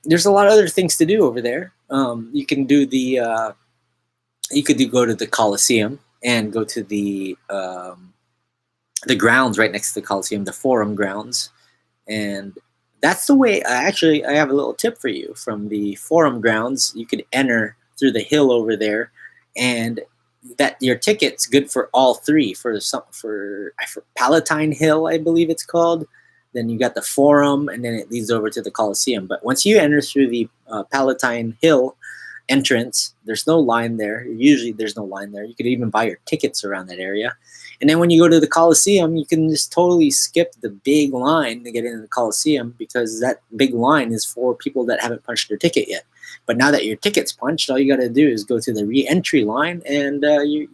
there's a lot of other things to do over there. You can do go to the Colosseum and go to the grounds right next to the Colosseum, the Forum grounds, and that's the way. Actually, I have a little tip for you. From the Forum grounds, you could enter through the hill over there, and that your ticket's good for all three. For Palatine Hill, I believe it's called. Then you got the Forum, and then it leads over to the Colosseum. But once you enter through the Palatine Hill entrance, there's no line there. Usually there's no line there. You could even buy your tickets around that area. And then when you go to the Colosseum, you can just totally skip the big line to get into the Colosseum, because that big line is for people that haven't punched their ticket yet. But now that your ticket's punched, all you got to do is go to the re-entry line, and you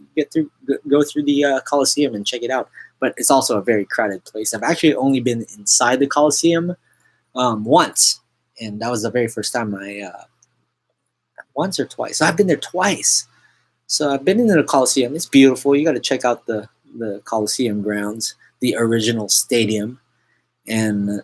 go through the Colosseum and check it out. But it's also a very crowded place. I've actually only been inside the Colosseum once, and that was the very first time once or twice. So I've been there twice. So I've been into the Colosseum. It's beautiful. You got to check out the Colosseum grounds, the original stadium, and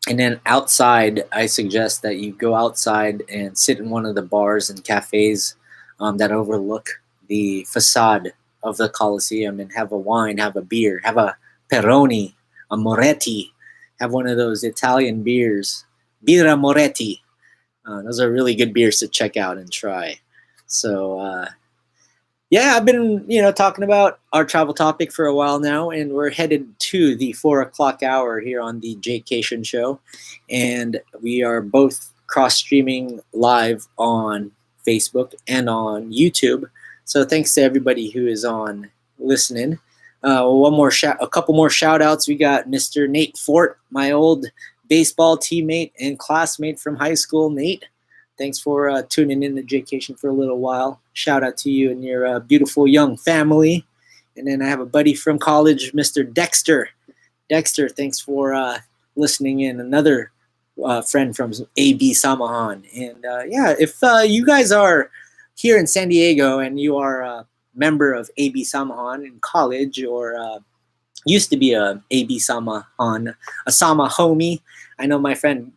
then outside, I suggest that you go outside and sit in one of the bars and cafes that overlook the facade of the Colosseum, and have a wine, have a beer, have a Peroni, a Moretti, have one of those Italian beers, Birra Moretti. Those are really good beers to check out and try. So, yeah, I've been, talking about our travel topic for a while now, and we're headed to the 4 o'clock hour here on the Jaycation Show. And we are both cross-streaming live on Facebook and on YouTube. So thanks to everybody who is on listening. A couple more shout outs. We got Mr. Nate Fort, my old baseball teammate and classmate from high school. Nate, thanks for tuning in to Jaycation for a little while. Shout out to you and your beautiful young family. And then I have a buddy from college, Mr. Dexter. Dexter, thanks for listening in. Another friend from AB Samahan. And yeah, if you guys are here in San Diego and you are a member of AB Samahan in college, or used to be a AB Samahan, a Sama homie. I know my friend,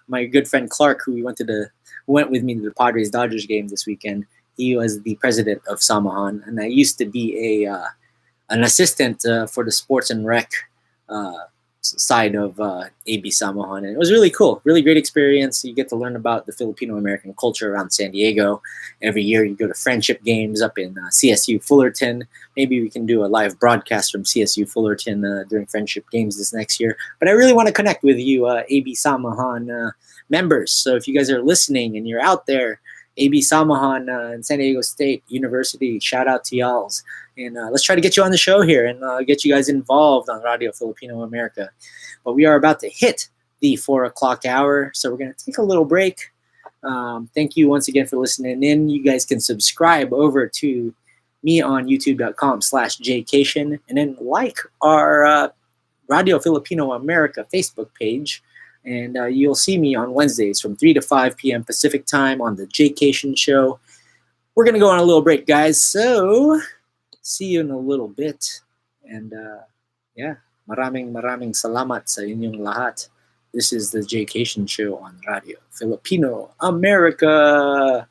my good friend Clark, who went with me to the Padres Dodgers game this weekend. He was the president of Samahan, and I used to be an assistant for the sports and rec uh, side of AB Samahan. And it was really cool, really great experience. You get to learn about the Filipino-American culture around San Diego. Every year you go to friendship games up in CSU Fullerton. Maybe we can do a live broadcast from CSU Fullerton during friendship games this next year. But I really want to connect with you, AB Samahan members. So if you guys are listening and you're out there, AB Samahan in San Diego State University, shout out to y'alls. And let's try to get you on the show here and get you guys involved on Radio Filipino America. But we are about to hit the 4 o'clock hour, so we're going to take a little break. Thank you once again for listening in. You guys can subscribe over to me on youtube.com/Jaycation, and then like our Radio Filipino America Facebook page. And you'll see me on Wednesdays from 3 to 5 p.m. Pacific time on the Jaycation Show. We're going to go on a little break, guys. So see you in a little bit. And yeah, maraming salamat sa inyong lahat. This is the Jaycation Show on Radio Filipino America.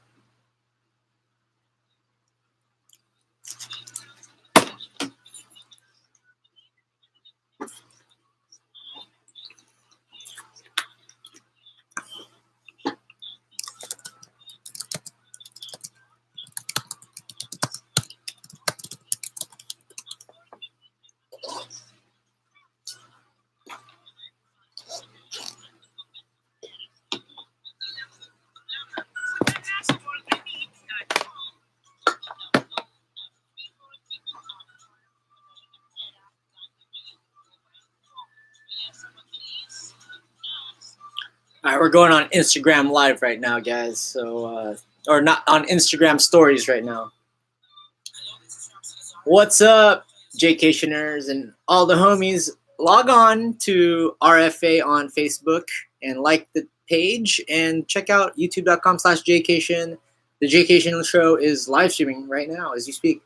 All right, we're going on Instagram Live right now, guys. So, or not on Instagram Stories right now. What's up, Jaycationers and all the homies? Log on to RFA on Facebook and like the page, and check out youtube.com/Jaycation. The Jaycation Show is live streaming right now as you speak.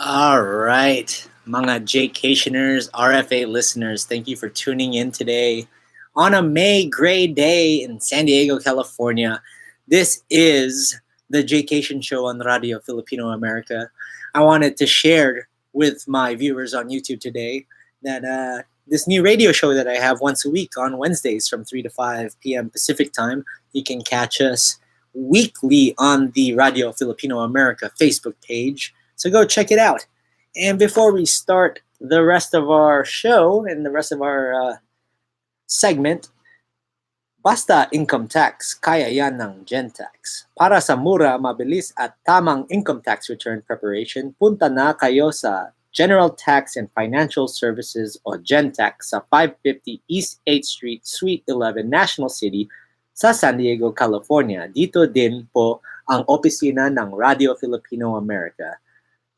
All right, mga Jaycationers, RFA listeners, thank you for tuning in today on a May gray day in San Diego, California. This is the Jaycation Show on Radio Filipino America. I wanted to share with my viewers on YouTube today that this new radio show that I have once a week on Wednesdays from 3 to 5 p.m. Pacific time. You can catch us weekly on the Radio Filipino America Facebook page. So go check it out. And before we start the rest of our show and the rest of our segment, basta income tax, kaya yan ng GenTax. Para sa mura, mabilis at tamang income tax return preparation, punta na kayo sa General Tax and Financial Services o GenTax sa 550 East 8th Street, Suite 11, National City sa San Diego, California. Dito din po ang opisina ng Radio Filipino America.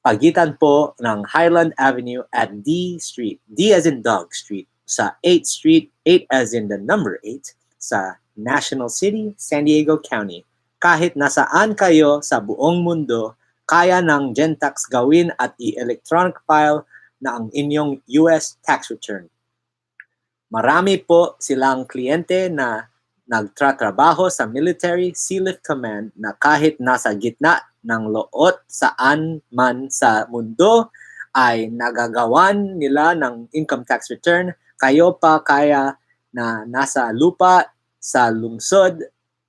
Pagitan po ng Highland Avenue at D Street, D as in Dog Street, sa 8th Street, 8 as in the number 8, sa National City, San Diego County. Kahit nasaan kayo sa buong mundo, kaya ng GenTax gawin at i-electronic file na ang inyong US tax return. Marami po silang kliyente na nagtatrabaho sa Military Sealift Command na kahit nasa gitna ng loot saan man sa mundo ay nagagawan nila ng income tax return. Kayo pa kaya na nasa lupa sa lungsod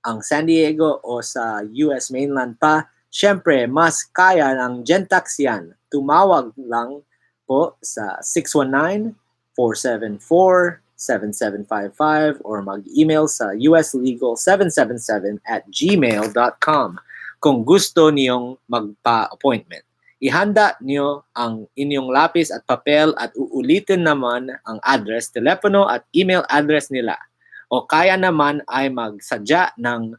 ang San Diego o sa US mainland pa, syempre mas kaya ng GenTax yan. Tumawag lang po sa 619-474-7755 or mag-email sa uslegal777@gmail.com kung gusto niyong magpa-appointment. Ihanda niyo ang inyong lapis at papel at uulitin naman ang address, telepono at email address nila. O kaya naman ay magsadya ng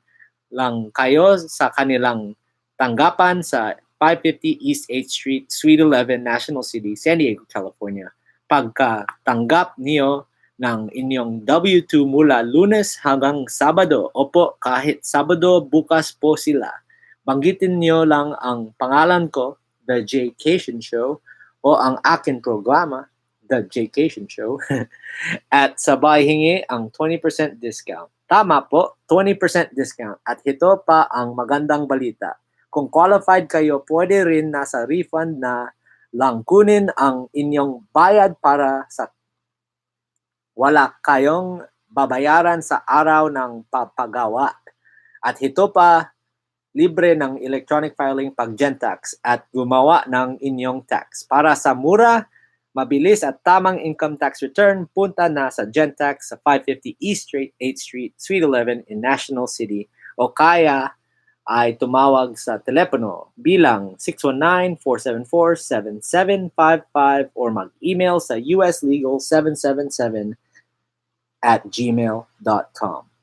lang kayo sa kanilang tanggapan sa 550 East 8th Street, Suite 11, National City, San Diego, California. Pagkatanggap niyo ng inyong W-2 mula Lunes hanggang Sabado, opo kahit Sabado bukas po sila. Banggitin niyo lang ang pangalan ko, The Jaycation Show, o ang akin programa, The Jaycation Show, at sabay hingi ang 20% discount. Tama po, 20% discount. At ito pa ang magandang balita. Kung qualified kayo, pwede rin nasa refund na lang kunin ang inyong bayad para sa wala kayong babayaran sa araw ng papagawa. At ito pa, libre ng electronic filing pag GenTax at gumawa ng inyong tax. Para sa mura, mabilis at tamang income tax return, punta na sa GenTax sa 550 East Street, 8th Street, Suite 11 in National City o kaya ay tumawag sa telepono bilang 619-474-7755 or mag-email sa uslegal777@gmail.com.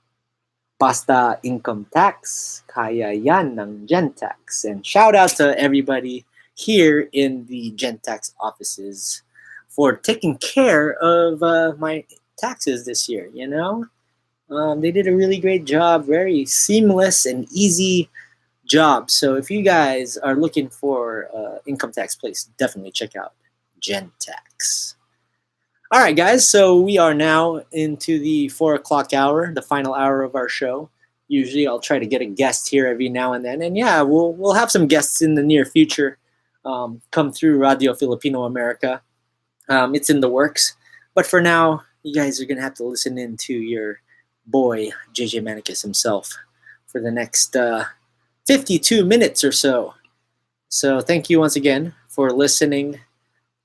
Basta income tax, kaya yan ng GenTax. And shout out to everybody here in the GenTax offices for taking care of my taxes this year, you know? They did a really great job, very seamless and easy job. So if you guys are looking for income tax, please definitely check out GenTax. All right, guys, so we are now into the 4 o'clock hour, the final hour of our show. Usually I'll try to get a guest here every now and then. And yeah, we'll have some guests in the near future come through Radio Filipino America. It's in the works. But for now, you guys are going to have to listen in to your boy, JJ Manicus himself, for the next 52 minutes or so. So thank you once again for listening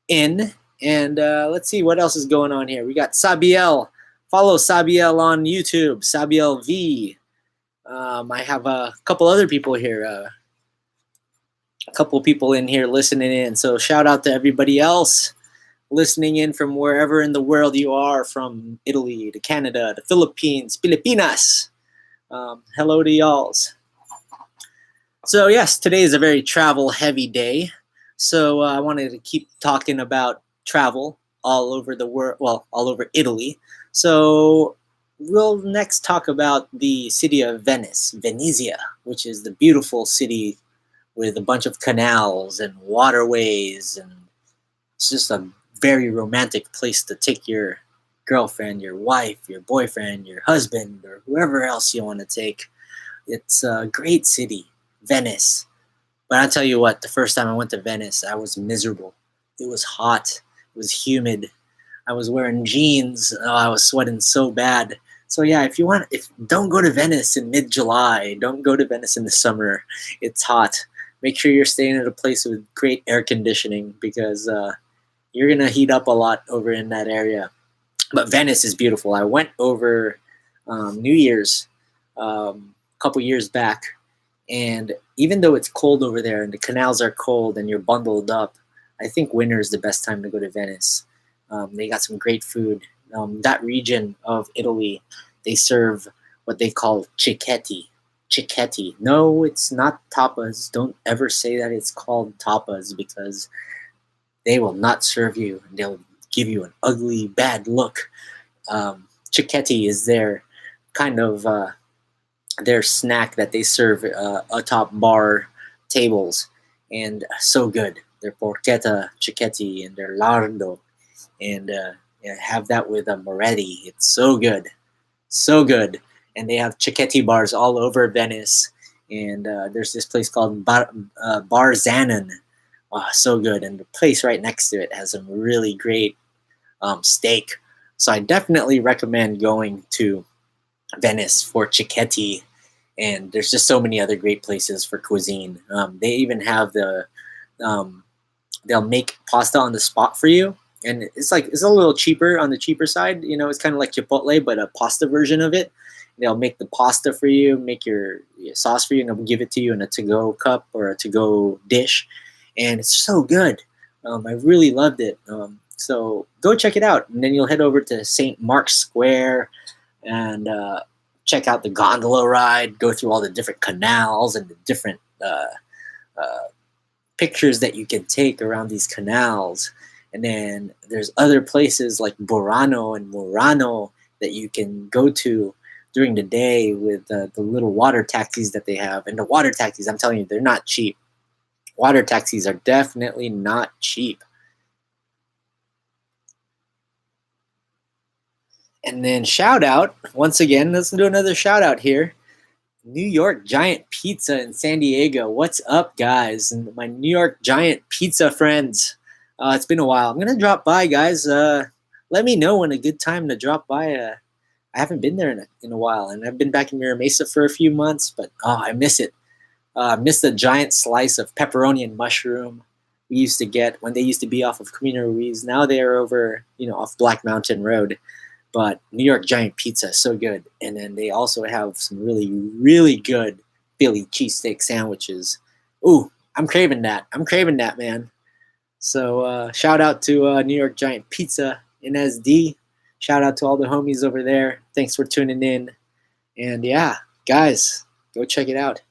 in. And let's see what else is going on here. We got Sabiel. Follow Sabiel on YouTube, Sabiel V. I have a couple other people here, a couple people in here listening in. So shout out to everybody else listening in from wherever in the world you are, from Italy to Canada to Philippines, Filipinas. Hello to y'alls. So yes, today is a very travel-heavy day. So I wanted to keep talking about travel all over the world, well, all over Italy. So we'll next talk about the city of Venice, Venezia, which is the beautiful city with a bunch of canals and waterways, and it's just a very romantic place to take your girlfriend, your wife, your boyfriend, your husband, or whoever else you want to take. It's a great city, Venice. But I'll tell you what, the first time I went to Venice, I was miserable. It was hot. It was humid. I was wearing jeans. Oh, I was sweating so bad. So yeah, if don't go to Venice in mid-July. Don't go to Venice in the summer. It's hot. Make sure you're staying at a place with great air conditioning because you're gonna heat up a lot over in that area. But Venice is beautiful. I went over New Year's a couple years back, and even though it's cold over there and the canals are cold and you're bundled up, I think winter is the best time to go to Venice. They got some great food. That region of Italy, they serve what they call cicchetti. Cicchetti. No, it's not tapas. Don't ever say that it's called tapas because they will not serve you. They'll give you an ugly, bad look. Cicchetti is their kind of their snack that they serve atop bar tables, and so good. Their porchetta, cicchetti, and their lardo, and yeah, have that with a moretti. It's so good, so good. And they have cicchetti bars all over Venice. And there's this place called Bar Zanon. Oh, so good. And the place right next to it has some really great steak. So I definitely recommend going to Venice for cicchetti. And there's just so many other great places for cuisine. They even have they'll make pasta on the spot for you. And it's a little cheaper on the cheaper side. You know, it's kind of like Chipotle, but a pasta version of it. They'll make the pasta for you, make your sauce for you, and they'll give it to you in a to-go cup or a to-go dish. And it's so good. I really loved it. So go check it out. And then you'll head over to St. Mark's Square and check out the gondola ride, go through all the different canals and the different pictures that you can take around these canals. And then there's other places like Burano and Murano that you can go to during the day with the little water taxis that they have. And the water taxis, I'm telling you, they're not cheap. Water taxis are definitely not cheap. And then shout out, once again, let's do another shout out here. New York Giant Pizza in San Diego. What's up, guys? And my New York Giant Pizza friends. It's been a while. I'm going to drop by, guys. Let me know when a good time to drop by. I haven't been there in a while, and I've been back in Mira Mesa for a few months, but I miss it. I miss the giant slice of pepperoni and mushroom we used to get when they used to be off of Camino Ruiz. Now they are over, off Black Mountain Road. But New York Giant Pizza is so good. And then they also have some really, really good Philly cheesesteak sandwiches. Ooh, I'm craving that. Man. So shout out to New York Giant Pizza in SD. Shout out to all the homies over there. Thanks for tuning in. And yeah, guys, go check it out.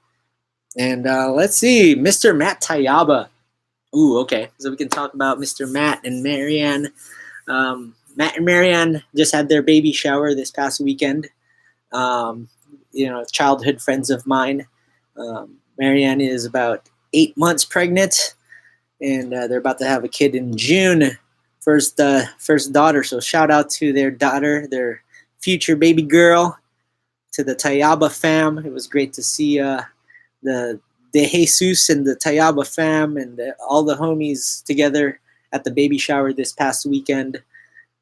And let's see, Mr. Matt Tayaba. Ooh, okay. So we can talk about Mr. Matt and Marianne. Matt and Marianne just had their baby shower this past weekend. Childhood friends of mine. Marianne is about 8 months pregnant, and they're about to have a kid in June. First daughter. So shout out to their daughter, their future baby girl, to the Tayaba fam. It was great to see the De Jesus and the Tayaba fam and all the homies together at the baby shower this past weekend.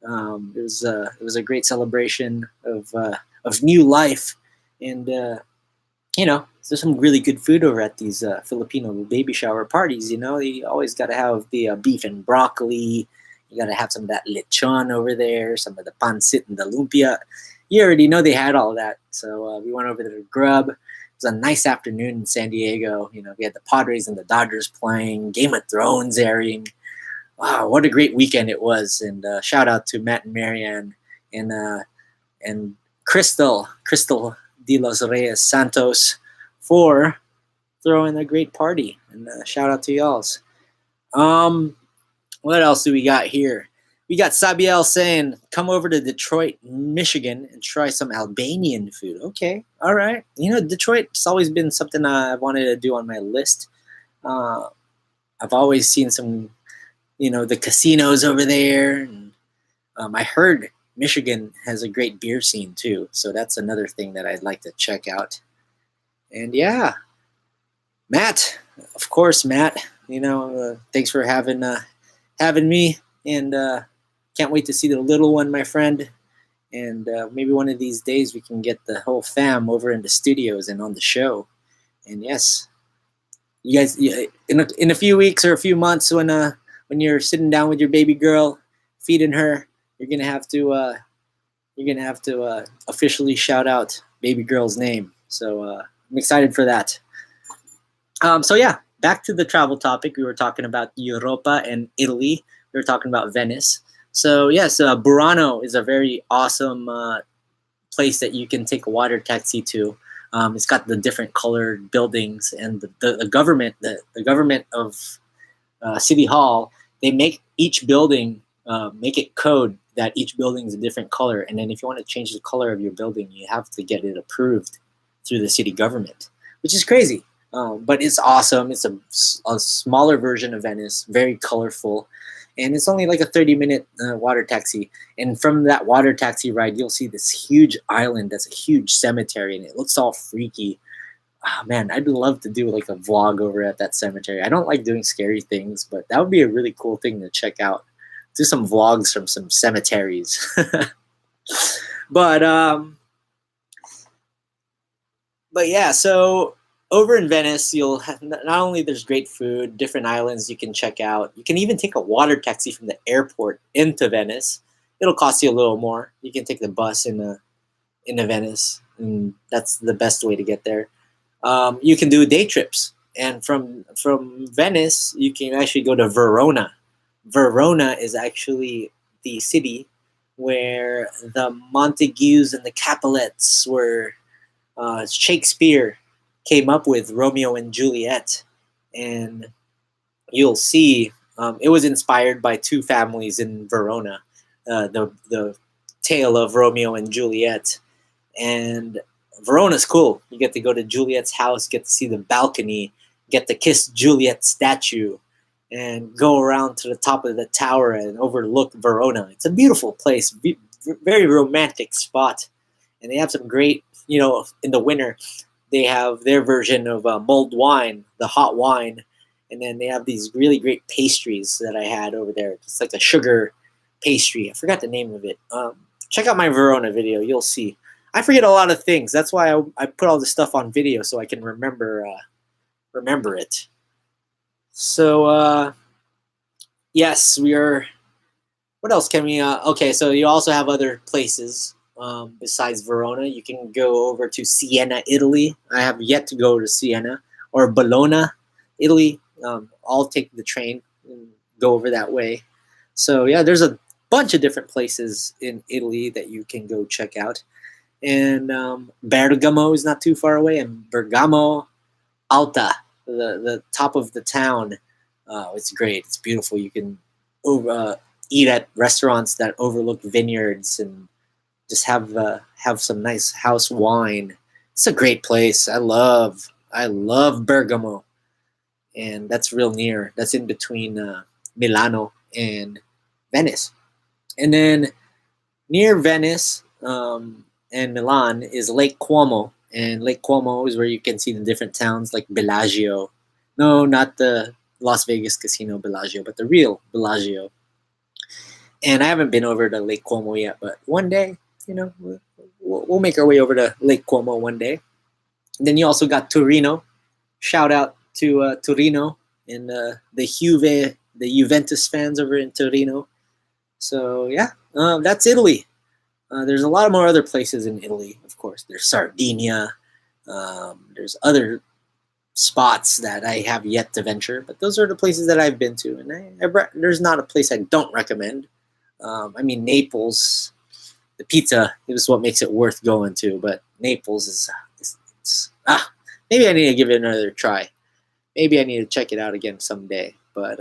It was a great celebration of new life, and there's some really good food over at these Filipino baby shower parties. You always got to have the beef and broccoli. You got to have some of that lechon over there, some of the pancit and the lumpia. You already know they had all that, so we went over there to grub. It was a nice afternoon in San Diego. We had the Padres and the Dodgers playing, Game of Thrones airing. Wow, what a great weekend it was. And shout out to Matt and Marianne and Crystal de los Reyes Santos for throwing a great party. And shout out to y'alls. What else do we got here? We got Sabiel saying, come over to Detroit, Michigan, and try some Albanian food. Okay, all right. Detroit's always been something I wanted to do on my list. Uh, I've always seen some, the casinos over there. And I heard Michigan has a great beer scene too. So that's another thing that I'd like to check out. And yeah, Matt, of course, Matt, thanks for having me. And can't wait to see the little one, my friend. And maybe one of these days we can get the whole fam over in the studios and on the show. And yes, you guys, in a few weeks or a few months, when you're sitting down with your baby girl, feeding her, you're gonna have to officially shout out baby girl's name. So I'm excited for that. So yeah, back to the travel topic. We were talking about Europa and Italy. We were talking about Venice. So yes, Burano is a very awesome place that you can take a water taxi to. It's got the different colored buildings, and the government, the government of City Hall, they make each building make it code that each building is a different color, and then if you want to change the color of your building, you have to get it approved through the city government, which is crazy. But it's awesome. It's a smaller version of Venice, very colorful, and it's only like a 30-minute water taxi. And from that water taxi ride, you'll see this huge island that's a huge cemetery, and it looks all freaky. Oh, man, I'd love to do like a vlog over at that cemetery. I don't like doing scary things, but that would be a really cool thing to check out. Do some vlogs from some cemeteries. But yeah, so over in Venice, you'll have not only there's great food, different islands you can check out. You can even take a water taxi from the airport into Venice. It'll cost you a little more. You can take the bus into Venice, and that's the best way to get there. You can do day trips, and from Venice, you can actually go to Verona. Verona is actually the city where the Montagues and the Capulets were. Shakespeare came up with Romeo and Juliet, and you'll see it was inspired by two families in Verona, the tale of Romeo and Juliet. And Verona's cool. You get to go to Juliet's house, get to see the balcony, get to kiss Juliet's statue, and go around to the top of the tower and overlook Verona. It's a beautiful place, very romantic spot. And they have some great, in the winter, they have their version of mulled wine, the hot wine. And then they have these really great pastries that I had over there. It's like a sugar pastry. I forgot the name of it. Check out my Verona video. You'll see. I forget a lot of things. That's why I put all this stuff on video so I can remember it. So, yes, we are. What else can we? Okay, so you also have other places besides Verona. You can go over to Siena, Italy. I have yet to go to Siena or Bologna, Italy. I'll take the train and go over that way. So yeah, there's a bunch of different places in Italy that you can go check out. And Bergamo is not too far away, and Bergamo Alta, the top of the town. It's great. It's beautiful. You can eat at restaurants that overlook vineyards and just have some nice house wine. It's a great place. I love Bergamo, and that's real near. That's in between Milano and Venice. And then near Venice and Milan is Lake Como. And Lake Como is where you can see the different towns like Bellagio. No, not the Las Vegas Casino Bellagio, but the real Bellagio. And I haven't been over to Lake Como yet, but one day, we'll make our way over to Lake Como one day. And then you also got Torino. Shout out to Torino and the Juventus fans over in Torino. So yeah, that's Italy. There's a lot more other places in Italy, of course. There's Sardinia. There's other spots that I have yet to venture, but those are the places that I've been to, and there's not a place I don't recommend. Naples, the pizza is what makes it worth going to, but Naples is maybe I need to give it another try. Maybe I need to check it out again someday. But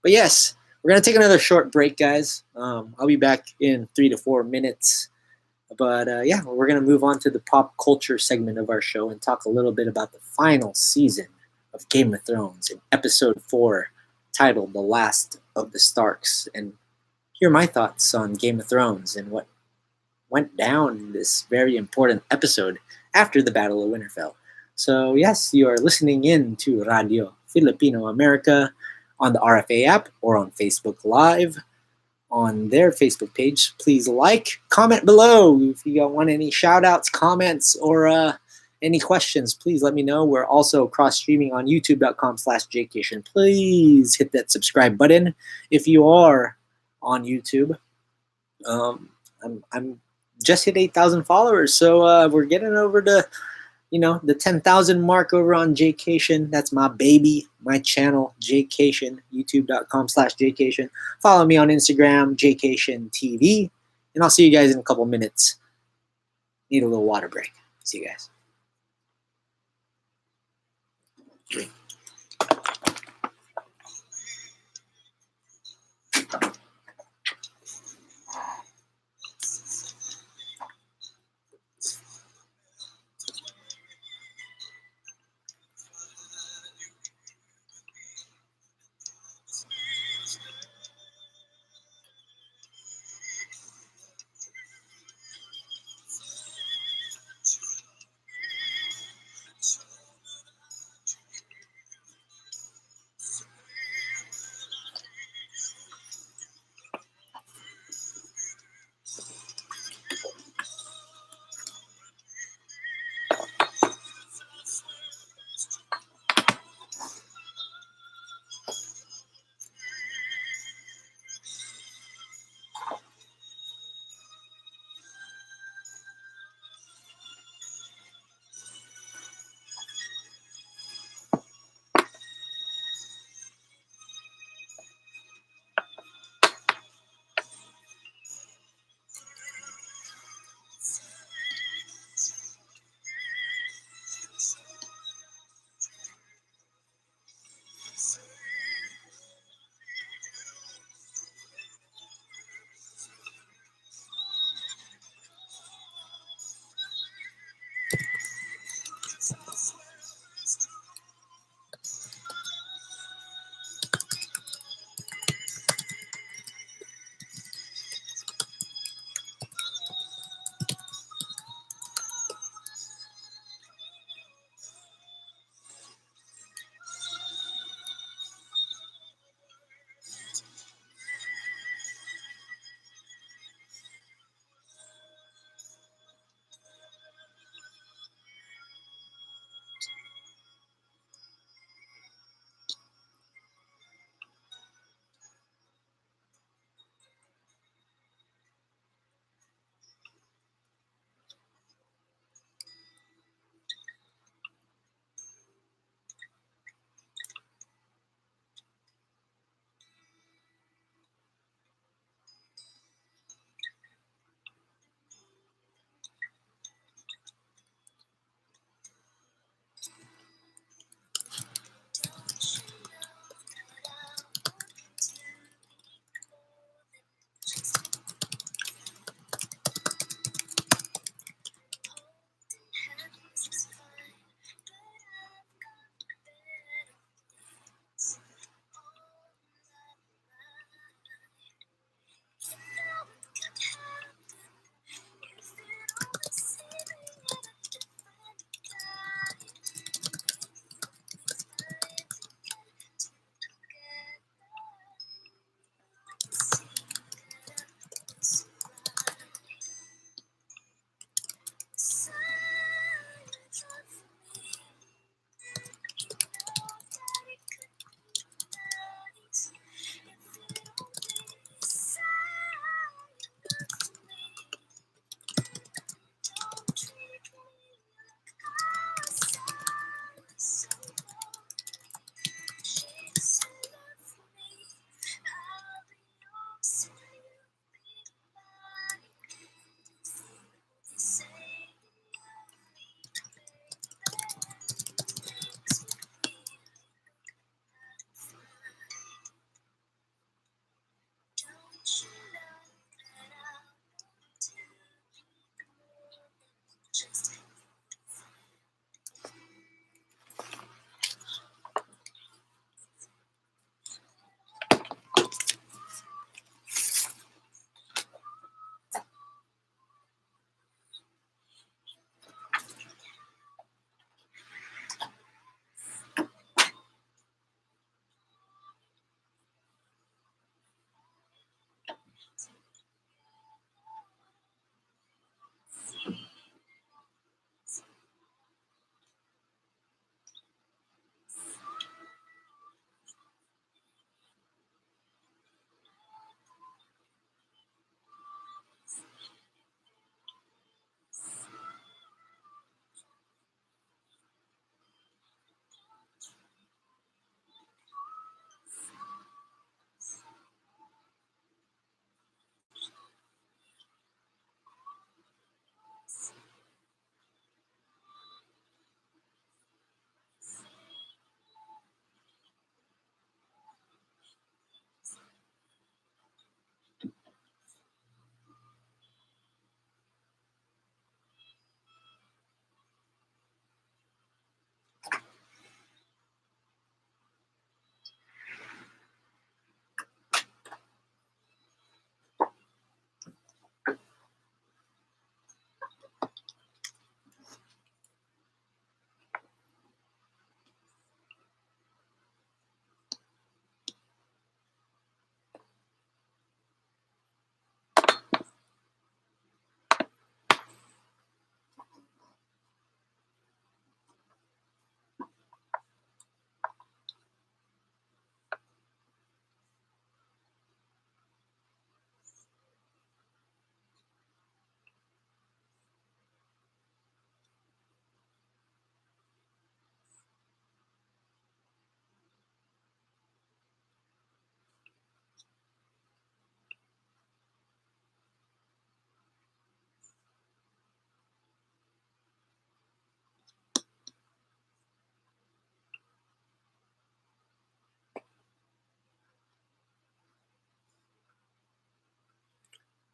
yes, we're gonna take another short break, guys. I'll be back in 3 to 4 minutes. But yeah, we're gonna move on to the pop culture segment of our show and talk a little bit about the final season of Game of Thrones in episode 4, titled The Last of the Starks, and hear my thoughts on Game of Thrones and what went down in this very important episode after the Battle of Winterfell. So, yes, you are listening in to Radio Filipino America on the RFA app or on Facebook Live on their Facebook page. Please like, comment below if you want any shout outs, comments, or any questions. Please let me know. We're also cross streaming on youtube.com/Jaycation. Please hit that subscribe button if you are on YouTube. I'm just hit 8,000 followers, so we're getting over to the 10,000 mark over on Jaycation. That's my baby, my channel, Jaycation, youtube.com/Jaycation. Follow me on Instagram, Jaycation TV. And I'll see you guys in a couple minutes. Need a little water break. See you guys.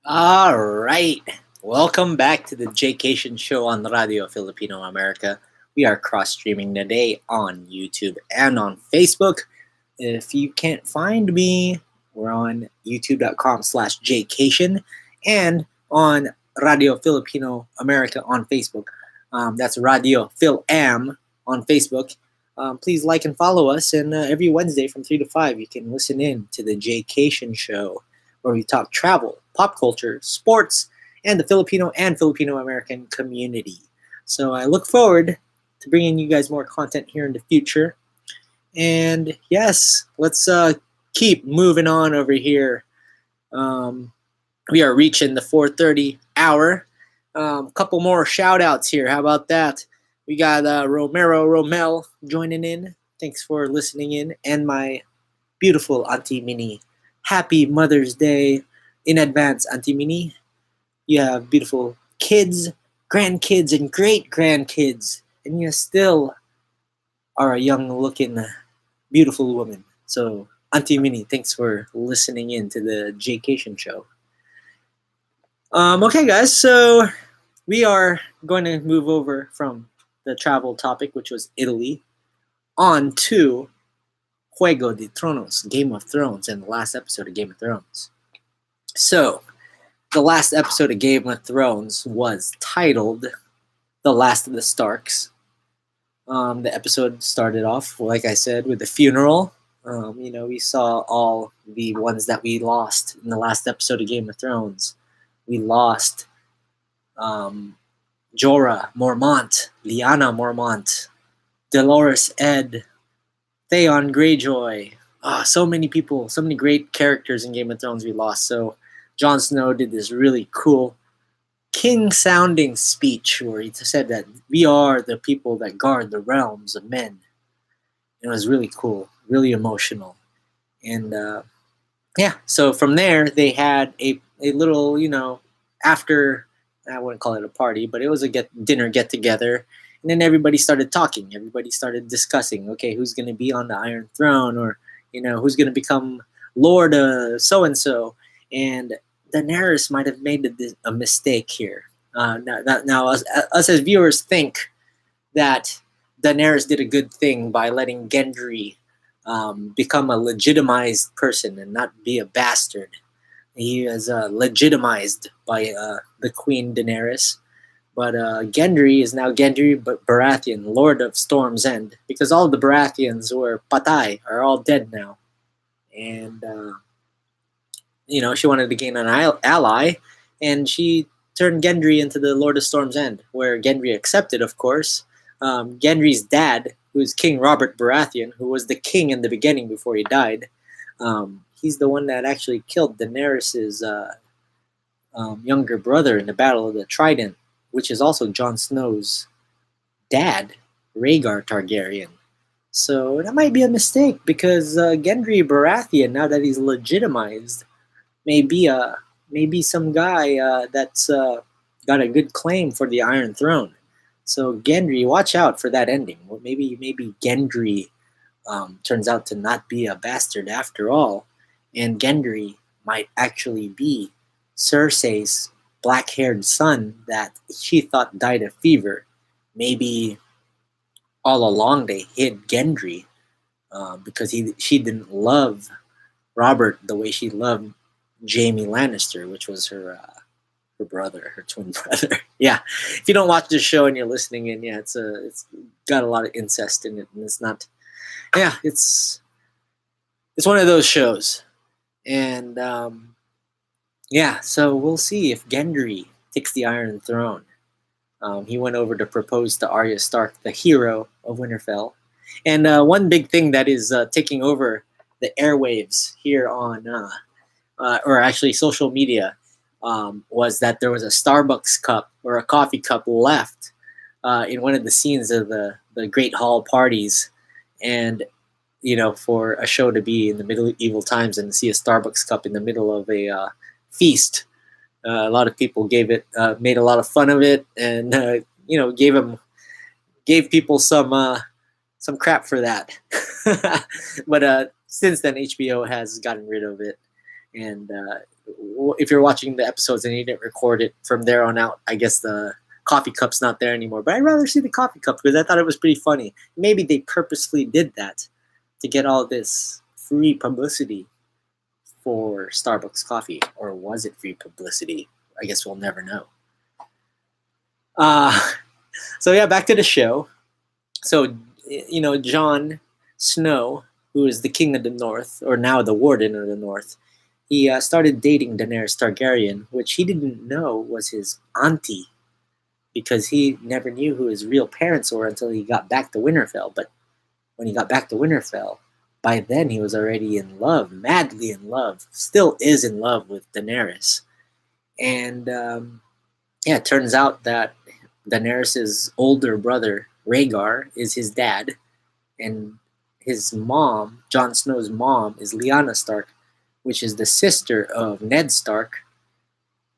All right. Welcome back to the Jaycation Show on Radyo Filipino Amerika. We are cross streaming today on YouTube and on Facebook. If you can't find me, we're on youtube.com/Jaycation and on Radio Filipino America on Facebook. That's Radio Fil-Am on Facebook. Please like and follow us. And every Wednesday from 3 to 5, you can listen in to the Jaycation Show, where we talk travel, pop culture, sports, and the Filipino and Filipino-American community. So I look forward to bringing you guys more content here in the future. And yes, let's keep moving on over here. We are reaching the 4:30 hour. Couple more shout outs here. How about that? We got Romel joining in. Thanks for listening in. And my beautiful Auntie Minnie. Happy Mother's Day in advance, Auntie Minnie. You have beautiful kids, grandkids, and great grandkids. And you still are a young looking, beautiful woman. So, Auntie Minnie, thanks for listening in to the Jaycation Show. Okay, guys, so we are going to move over from the travel topic, which was Italy, on to Juego de Tronos, Game of Thrones, and the last episode of Game of Thrones. So, the last episode of Game of Thrones was titled The Last of the Starks. The episode started off, like I said, with the funeral. We saw all the ones that we lost in the last episode of Game of Thrones. We lost Jorah Mormont, Lyanna Mormont, Dolores Ed, Theon Greyjoy. So many people, so many great characters in Game of Thrones we lost. So Jon Snow did this really cool king-sounding speech where he said that we are the people that guard the realms of men. It was really cool, really emotional. And so from there they had a little, after, I wouldn't call it a party, but it was a dinner get-together. And then everybody started talking. Everybody started discussing, okay, who's going to be on the Iron Throne, or, who's going to become Lord so-and-so. And Daenerys might have made a mistake here. Now us as viewers think that Daenerys did a good thing by letting Gendry become a legitimized person and not be a bastard. He is legitimized by the Queen Daenerys. But Gendry is now Gendry Baratheon, Lord of Storm's End, because all the Baratheons who are Patay are all dead now. And, she wanted to gain an ally, and she turned Gendry into the Lord of Storm's End, where Gendry accepted, of course. Gendry's dad, who's King Robert Baratheon, who was the king in the beginning before he died, he's the one that actually killed Daenerys' younger brother in the Battle of the Trident, which is also Jon Snow's dad, Rhaegar Targaryen. So that might be a mistake, because Gendry Baratheon, now that he's legitimized, may be some guy that's got a good claim for the Iron Throne. So Gendry, watch out for that ending. Well, maybe Gendry turns out to not be a bastard after all, and Gendry might actually be Cersei's black-haired son that she thought died of fever. Maybe all along they hid Gendry because she didn't love Robert the way she loved Jaime Lannister, which was her brother, her twin brother. Yeah, if you don't watch this show and you're listening in, it's got a lot of incest in it, and it's not. Yeah, it's one of those shows, and so we'll see if Gendry takes the Iron Throne. He went over to propose to Arya Stark, the hero of Winterfell. And one big thing that is taking over the airwaves here on, or actually social media, was that there was a Starbucks cup or a coffee cup left in one of the scenes of the Great Hall parties. And, for a show to be in the medieval times and see a Starbucks cup in the middle of a feast, a lot of people made a lot of fun of it, and gave people some crap for that. But since then, HBO has gotten rid of it, and if you're watching the episodes and you didn't record it from there on out, I guess the coffee cup's not there anymore. But I'd rather see the coffee cup because I thought it was pretty funny. Maybe they purposely did that to get all this free publicity for Starbucks coffee, or was it free publicity? I guess we'll never know. So yeah, back to the show. So Jon Snow, who is the king of the North, or now the warden of the North, he started dating Daenerys Targaryen, which he didn't know was his auntie, because he never knew who his real parents were until he got back to Winterfell. But when he got back to Winterfell, by then he was already in love, madly in love, still is in love with Daenerys. And it turns out that Daenerys' older brother, Rhaegar, is his dad, and his mom, Jon Snow's mom, is Lyanna Stark, which is the sister of Ned Stark,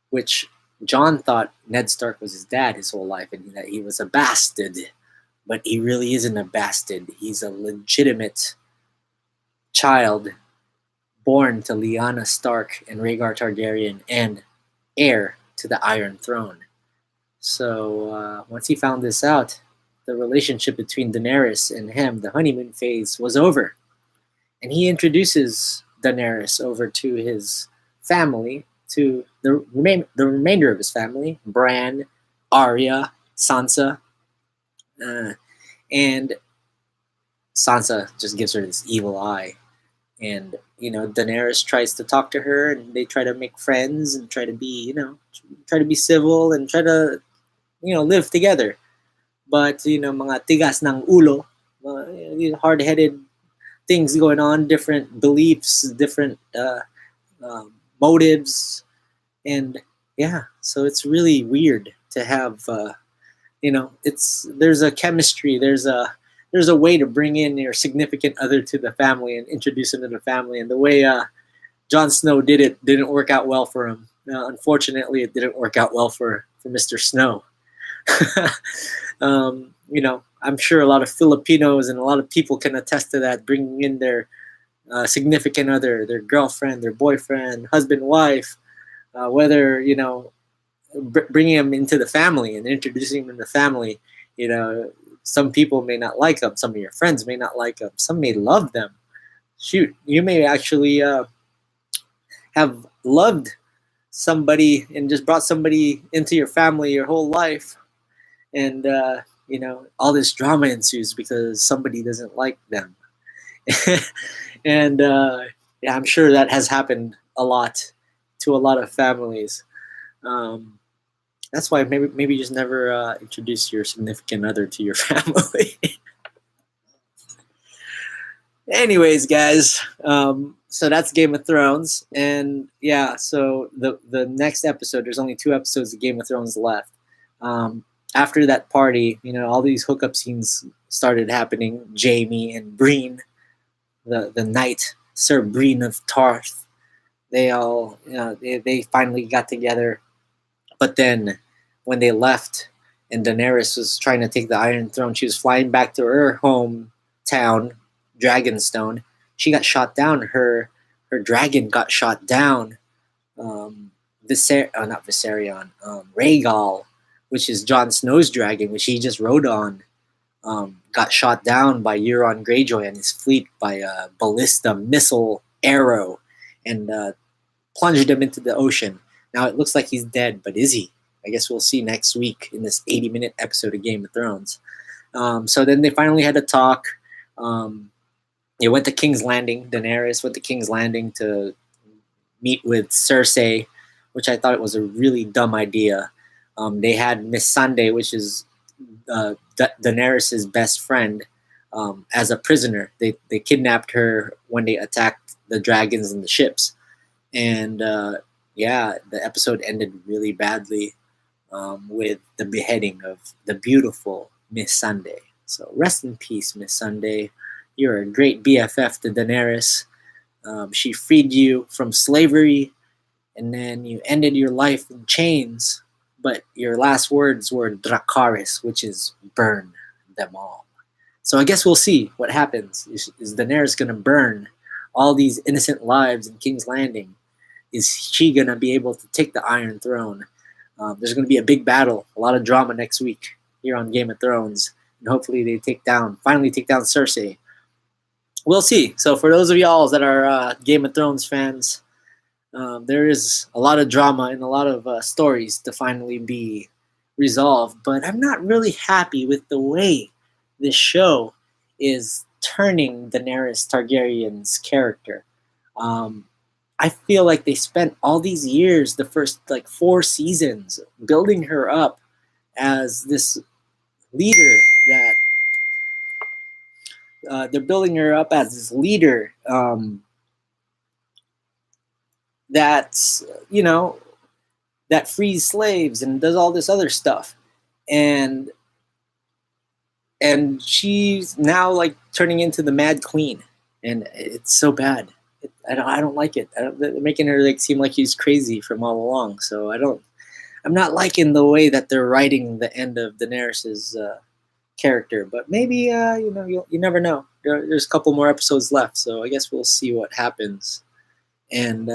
which Jon thought Ned Stark was his dad his whole life and that he was a bastard. But he really isn't a bastard. He's a legitimate child born to Lyanna Stark and Rhaegar Targaryen and heir to the Iron Throne. So once he found this out, the relationship between Daenerys and him, the honeymoon phase, was over. And he introduces Daenerys over to his family, to the remainder of his family, Bran, Arya, Sansa. And Sansa just gives her this evil eye. And, Daenerys tries to talk to her, and they try to make friends and try to be civil and try to, live together. But, mga tigas ng ulo, hard-headed things going on, different beliefs, different motives. And, yeah, so it's really weird to have, there's a chemistry, there's a way to bring in your significant other to the family and introduce them to the family. And the way Jon Snow did it didn't work out well for him. Unfortunately, it didn't work out well for Mr. Snow. I'm sure a lot of Filipinos and a lot of people can attest to that, bringing in their significant other, their girlfriend, their boyfriend, husband, wife, whether, bringing them into the family and introducing them to the family. Some people may not like them. Some of your friends may not like them. Some may love them. Shoot, you may actually have loved somebody and just brought somebody into your family your whole life. And, all this drama ensues because somebody doesn't like them. And, I'm sure that has happened a lot to a lot of families. That's why maybe just never introduce your significant other to your family. Anyways, guys, so that's Game of Thrones, and so the next episode, there's only 2 episodes of Game of Thrones left. After that party, all these hookup scenes started happening. Jaime and Breen, the knight, Sir Breen of Tarth, they all, they finally got together. But then when they left and Daenerys was trying to take the Iron Throne, she was flying back to her hometown, Dragonstone. She got shot down. Her dragon got shot down. Rhaegal, which is Jon Snow's dragon, which he just rode on, got shot down by Euron Greyjoy and his fleet by a ballista missile arrow and plunged him into the ocean. Now it looks like he's dead, but is he? I guess we'll see next week in this 80-minute episode of Game of Thrones. So then they finally had a talk. They went to King's Landing. Daenerys went to King's Landing to meet with Cersei, which I thought was a really dumb idea. They had Miss Sunday, which is Daenerys' best friend, as a prisoner. They kidnapped her when they attacked the dragons and the ships. And the episode ended really badly with the beheading of the beautiful Miss Sunday. So rest in peace, Miss Sunday. You're a great BFF to Daenerys. She freed you from slavery, and then you ended your life in chains. But your last words were Dracarys, which is burn them all. So I guess we'll see what happens. Is Daenerys going to burn all these innocent lives in King's Landing? is she gonna be able to take the Iron Throne? There's gonna be a big battle, a lot of drama next week here on Game of Thrones, and hopefully they finally take down Cersei. We'll see. So for those of y'all that are Game of Thrones fans, there is a lot of drama and a lot of stories to finally be resolved, but I'm not really happy with the way this show is turning Daenerys Targaryen's character. I feel like they spent all these years, the first like 4 seasons, building her up as this leader that they're building her up as this leader that's that frees slaves and does all this other stuff, and she's now like turning into the Mad Queen, and it's so bad. I don't like it. They're making her like seem like she's crazy from all along. So I'm not liking the way that they're writing the end of Daenerys's character. But maybe you never know. There's a couple more episodes left, so I guess we'll see what happens, and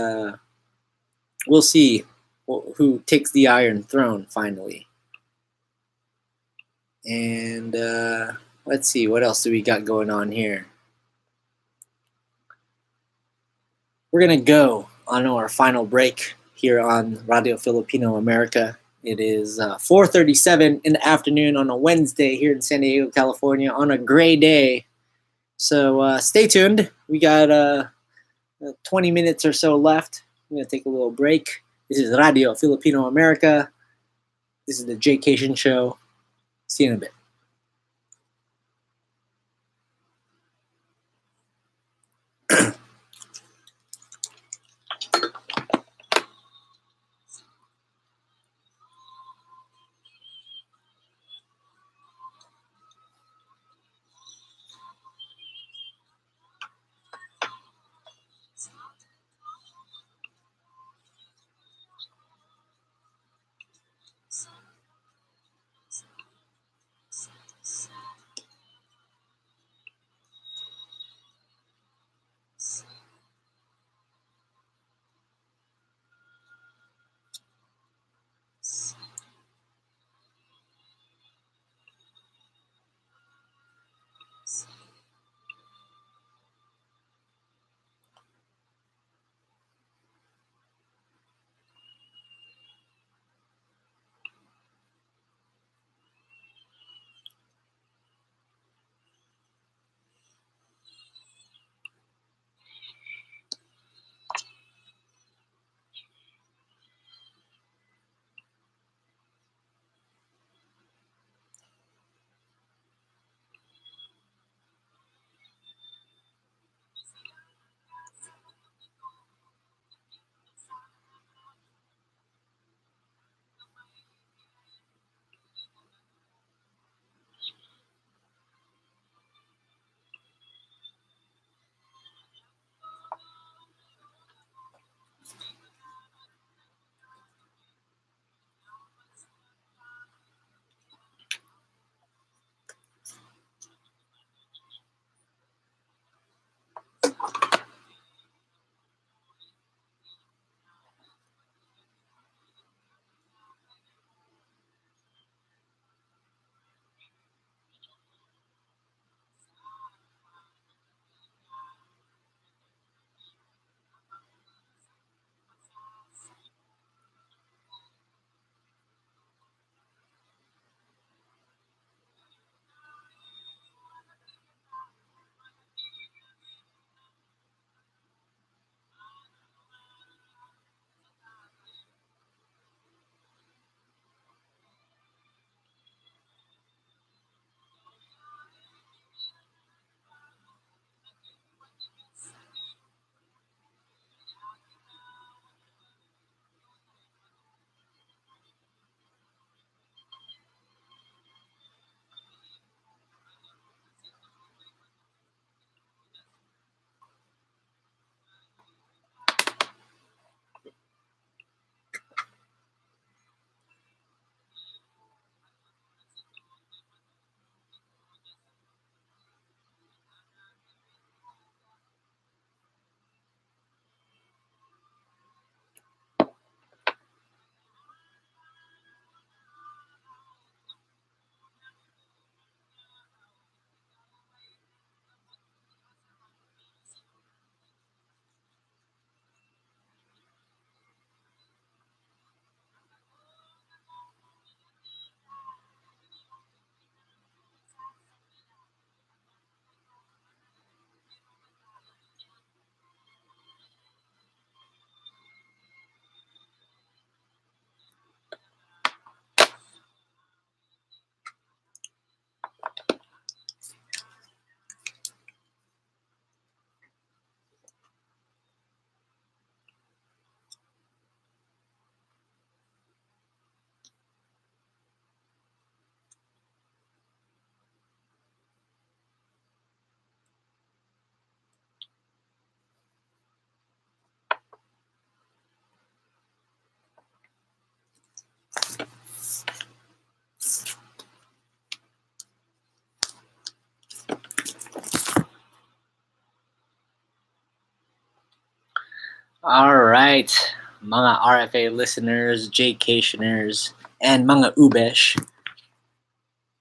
we'll see who takes the Iron Throne finally. And let's see, what else do we got going on here? We're going to go on our final break here on Radio Filipino America. It is 4:37 in the afternoon on a Wednesday here in San Diego, California, on a gray day. So stay tuned. We got 20 minutes or so left. I'm going to take a little break. This is Radio Filipino America. This is the Jaycation Show. See you in a bit. All right, mga RFA listeners, Jaycationers, and mga ubesh,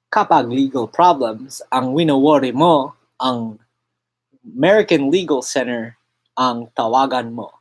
kapag legal problems ang winowori mo, ang American Legal Center ang tawagan mo.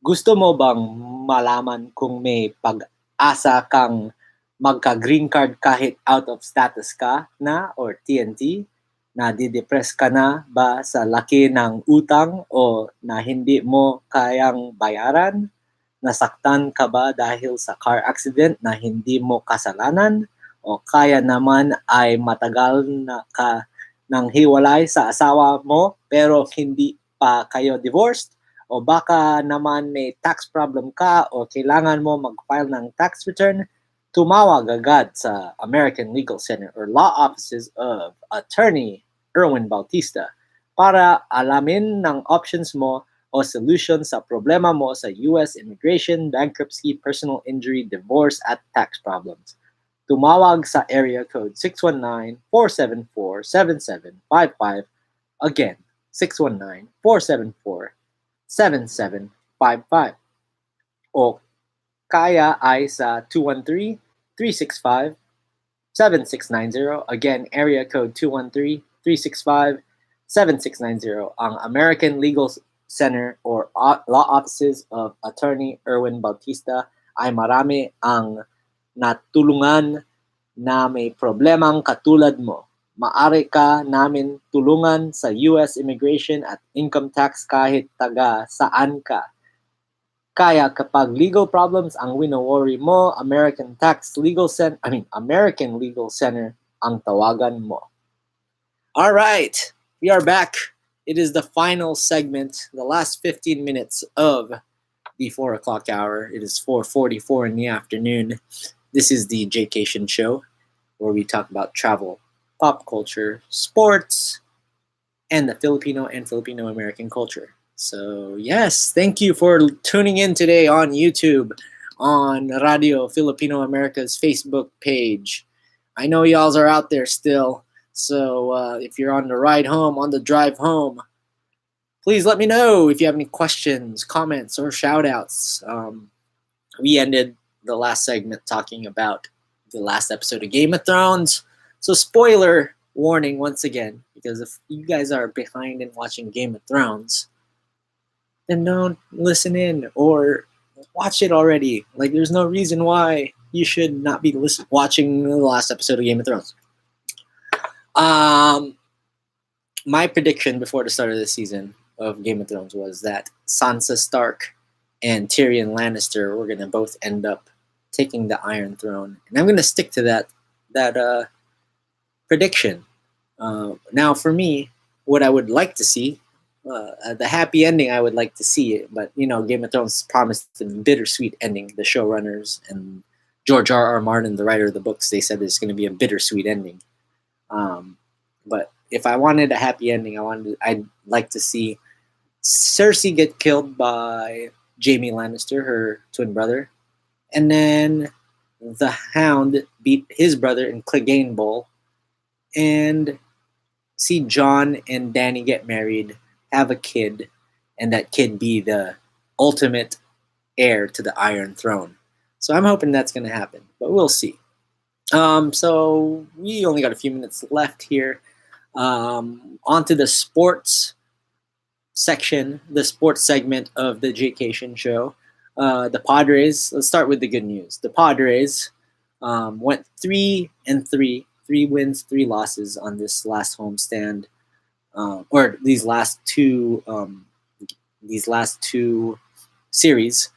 Gusto mo bang malaman kung may pag-asa kang magka-green card kahit out of status ka na or TNT? Nadidepress ka na ba sa laki ng utang o na hindi mo kayang bayaran? Nasaktan ka ba dahil sa car accident na hindi mo kasalanan? O kaya naman ay matagal na ka nang hiwalay sa asawa mo pero hindi pa kayo divorced? O baka naman may tax problem ka o kailangan mo mag-file ng tax return? Tumawag agad sa American Legal Center or law offices of Attorney Erwin Bautista para alamin ng options mo o solution sa problema mo sa US immigration, bankruptcy, personal injury, divorce at tax problems. Tumawag sa area code 619-474-7755. Again, 619-474-7755. O kaya ay sa 213-365-7690. Again, area code 213-365-7690. Ang American Legal Center or Law Offices of Attorney Erwin Bautista ay marami ang natulungan na may problemang katulad mo. Maari ka namin tulungan sa US immigration at income tax kahit taga saan ka. Kaya kapag legal problems ang winowori mo, American Legal Center ang tawagan mo. All right, we are back. It is the final segment, the last 15 minutes of the 4 o'clock hour. It is 4:44 in the afternoon. This is the Jaycation Show, where we talk about travel, pop culture, sports, and the Filipino and Filipino-American culture. So, yes, thank you for tuning in today on YouTube, on Radio Filipino America's Facebook page. I know y'all are out there still, so if you're on the ride home, on the drive home, please let me know if you have any questions, comments, or shout-outs. We ended the last segment talking about the last episode of Game of Thrones. So spoiler warning once again, because if you guys are behind in watching Game of Thrones, then don't listen in or watch it already. Like, there's no reason why you should not be watching the last episode of Game of Thrones. My prediction before the start of the season of Game of Thrones was that Sansa Stark and Tyrion Lannister were going to both end up taking the Iron Throne. And I'm going to stick to that prediction. Now, for me, what I would like to see, the happy ending I would like to see it, but, Game of Thrones promised a bittersweet ending. The showrunners and George R.R. Martin, the writer of the books, they said it's going to be a bittersweet ending. But if I wanted a happy ending, I'd like to see Cersei get killed by Jaime Lannister, her twin brother, and then the Hound beat his brother in Clegane Bowl, and see Jon and Dany get married, have a kid, and that kid be the ultimate heir to the Iron Throne. So I'm hoping that's going to happen, but we'll see. So we only got a few minutes left here. On to the sports section, the sports segment of the Jaycation Show. The Padres, let's start with the good news. The Padres went 3-3, 3 wins, 3 losses on this last homestand, or these last two series.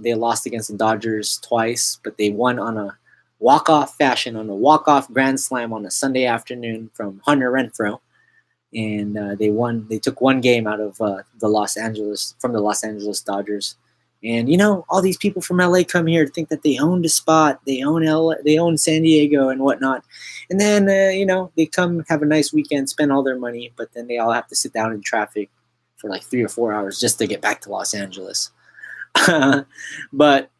They lost against the Dodgers twice, but they won on a walk-off fashion, on a walk-off grand slam on a Sunday afternoon from Hunter Renfroe. And they took one game out of the Los Angeles Dodgers. And all these people from LA come here to think that they own the spot, they own LA, they own San Diego and whatnot. And then they come have a nice weekend, spend all their money, but then they all have to sit down in traffic for like 3 or 4 hours just to get back to Los Angeles. But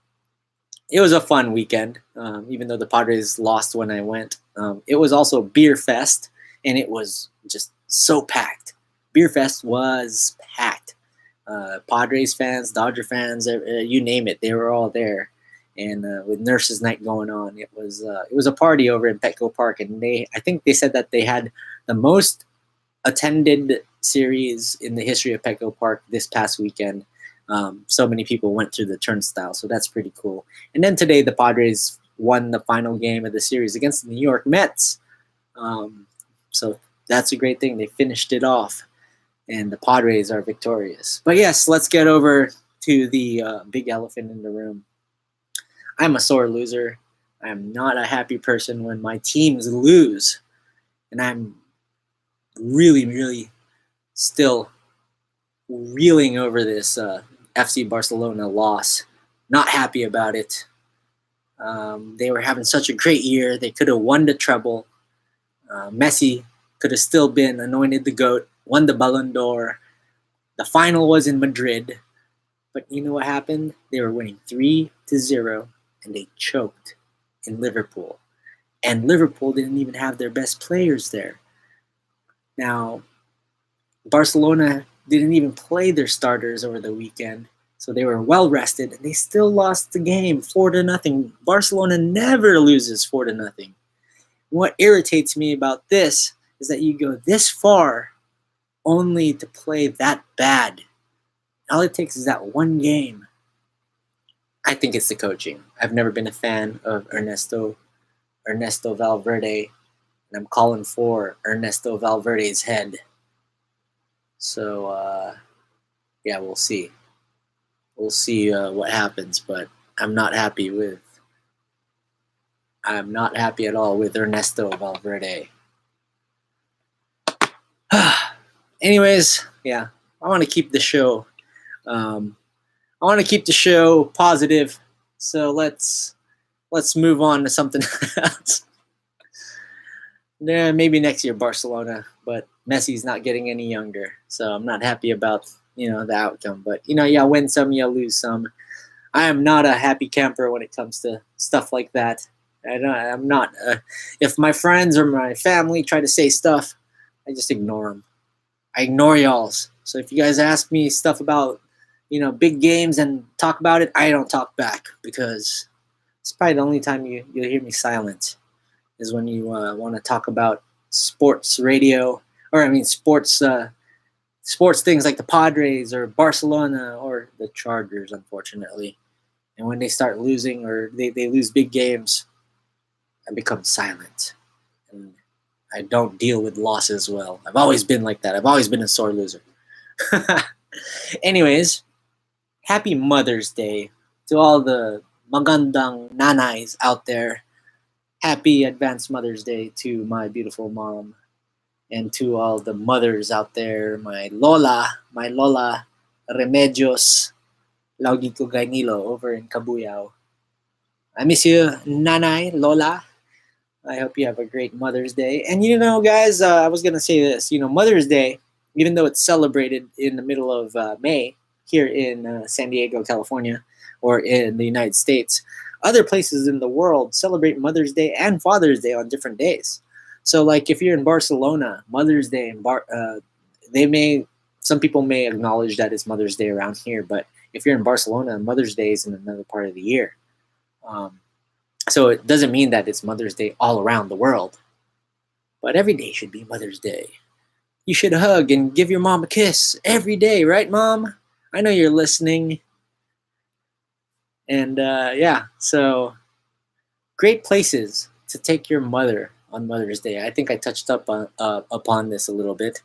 it was a fun weekend, even though the Padres lost when I went. It was also Beer Fest, and it was just so packed. Beer Fest was packed. Padres fans, Dodger fans, you name it, they were all there. And with Nurses Night going on, it was a party over in Petco Park, and I think they said that they had the most attended series in the history of Petco Park this past weekend. So many people went through the turnstile, so that's pretty cool. And then today, the Padres won the final game of the series against the New York Mets. So that's a great thing. They finished it off, and the Padres are victorious. But yes, let's get over to the big elephant in the room. I'm a sore loser. I'm not a happy person when my teams lose. And I'm really, really still reeling over this FC Barcelona loss. Not happy about it. They were having such a great year. They could have won the treble. Messi could have still been anointed the GOAT, won the Ballon d'Or. The final was in Madrid. But you know what happened? They were winning 3-0, and they choked in Liverpool. And Liverpool didn't even have their best players there. Now, Barcelona didn't even play their starters over the weekend, so they were well rested, and they still lost the game 4-0. Barcelona never loses 4-0. What irritates me about this is that you go this far only to play that bad. All it takes is that one game. I think it's the coaching. I've never been a fan of Ernesto Valverde, and I'm calling for Ernesto Valverde's head. So, yeah, we'll see. We'll see what happens, but I'm not happy at all with Ernesto Valverde. Anyways, yeah, I want to keep the show positive. So let's move on to something else. Yeah, maybe next year Barcelona, but Messi's not getting any younger, so I'm not happy about the outcome. But you win some, you lose some. I am not a happy camper when it comes to stuff like that. I'm not. If my friends or my family try to say stuff, I just ignore them. I ignore y'all's. So if you guys ask me stuff about big games and talk about it, I don't talk back, because it's probably the only time you'll hear me silent is when you want to talk about sports radio, sports things like the Padres or Barcelona or the Chargers, unfortunately. And when they start losing or they lose big games, I become silent. And I don't deal with losses well. I've always been like that. I've always been a sore loser. Anyways, happy Mother's Day to all the magandang nanays out there. Happy advanced Mother's Day to my beautiful mom, and to all the mothers out there, my Lola Remedios Laudito Gainilo over in Cabuyao. I miss you, Nanay, Lola. I hope you have a great Mother's Day. And guys, I was going to say this. Mother's Day, even though it's celebrated in the middle of May here in San Diego, California, or in the United States, other places in the world celebrate Mother's Day and Father's Day on different days. So, like, if you're in Barcelona, Mother's Day, some people may acknowledge that it's Mother's Day around here, but if you're in Barcelona, Mother's Day is in another part of the year. So it doesn't mean that it's Mother's Day all around the world. But every day should be Mother's Day. You should hug and give your mom a kiss every day, right, Mom? I know you're listening. And so great places to take your mother on Mother's Day. I think I touched upon this a little bit.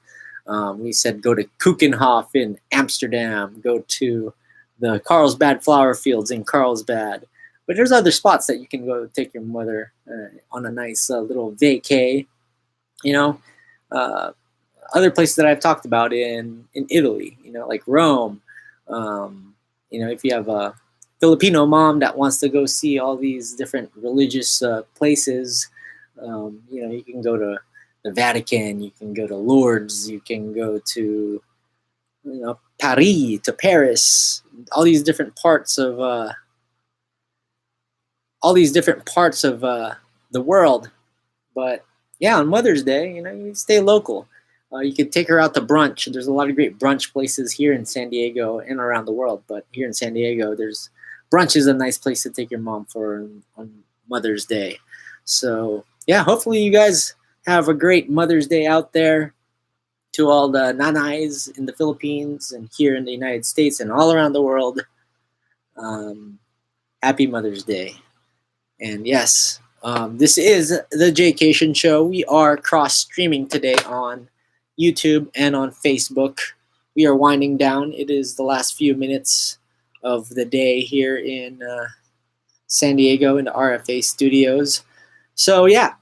We said go to Keukenhof in Amsterdam, go to the Carlsbad flower fields in Carlsbad. But there's other spots that you can go take your mother on a nice little vacay. Other places that I've talked about in Italy, like Rome. If you have a Filipino mom that wants to go see all these different religious places, you can go to the Vatican, you can go to Lourdes, you can go to Paris, all these different parts of the world. But yeah, on Mother's Day, you stay local. You could take her out to brunch. There's a lot of great brunch places here in San Diego and around the world. But here in San Diego, there's brunch is a nice place to take your mom for on Mother's Day. So yeah, hopefully you guys have a great Mother's Day out there. To all the nanais in the Philippines and here in the United States and all around the world, happy Mother's Day. And yes, this is the Jaycation Show. We are cross-streaming today on YouTube and on Facebook. We are winding down. It is the last few minutes of the day here in San Diego in the RFA studios. So yeah,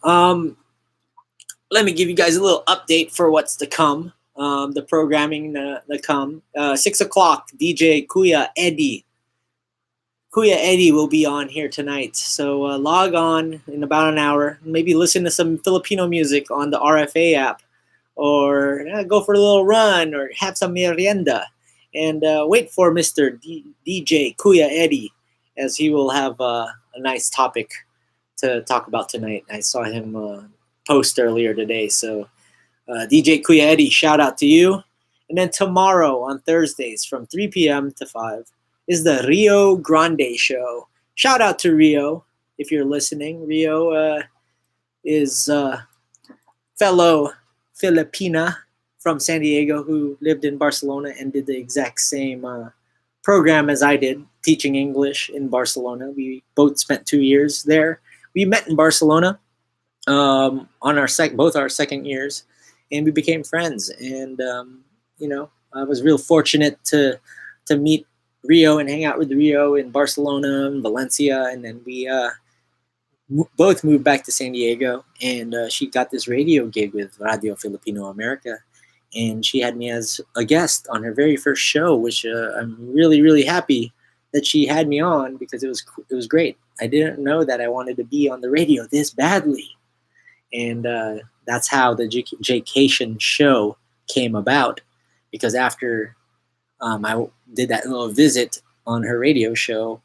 let me give you guys a little update for what's to come. The programming to come. 6 o'clock, DJ Kuya Eddie. Kuya Eddie will be on here tonight. So log on in about an hour. Maybe listen to some Filipino music on the RFA app. Or go for a little run or have some merienda. And wait for Mr. DJ Kuya Eddie as he will have a nice topic to talk about tonight. I saw him post earlier today. So DJ Kuya Eddie, shout out to you. And then tomorrow on Thursdays from 3 p.m. to 5 is the Rio Grande Show. Shout out to Rio if you're listening. Rio is a fellow Filipina from San Diego who lived in Barcelona and did the exact same program as I did, teaching English in Barcelona. We both spent 2 years there. We met in Barcelona on our both our second years, and we became friends. And I was real fortunate to meet Rio and hang out with Rio in Barcelona and Valencia, and then we both moved back to San Diego. And she got this radio gig with Radio Filipino Amerika, and she had me as a guest on her very first show, which I'm really, really happy that she had me on because it was great. I didn't know that I wanted to be on the radio this badly. And that's how the Jaycation Show came about. Because after I did that little visit on her radio show,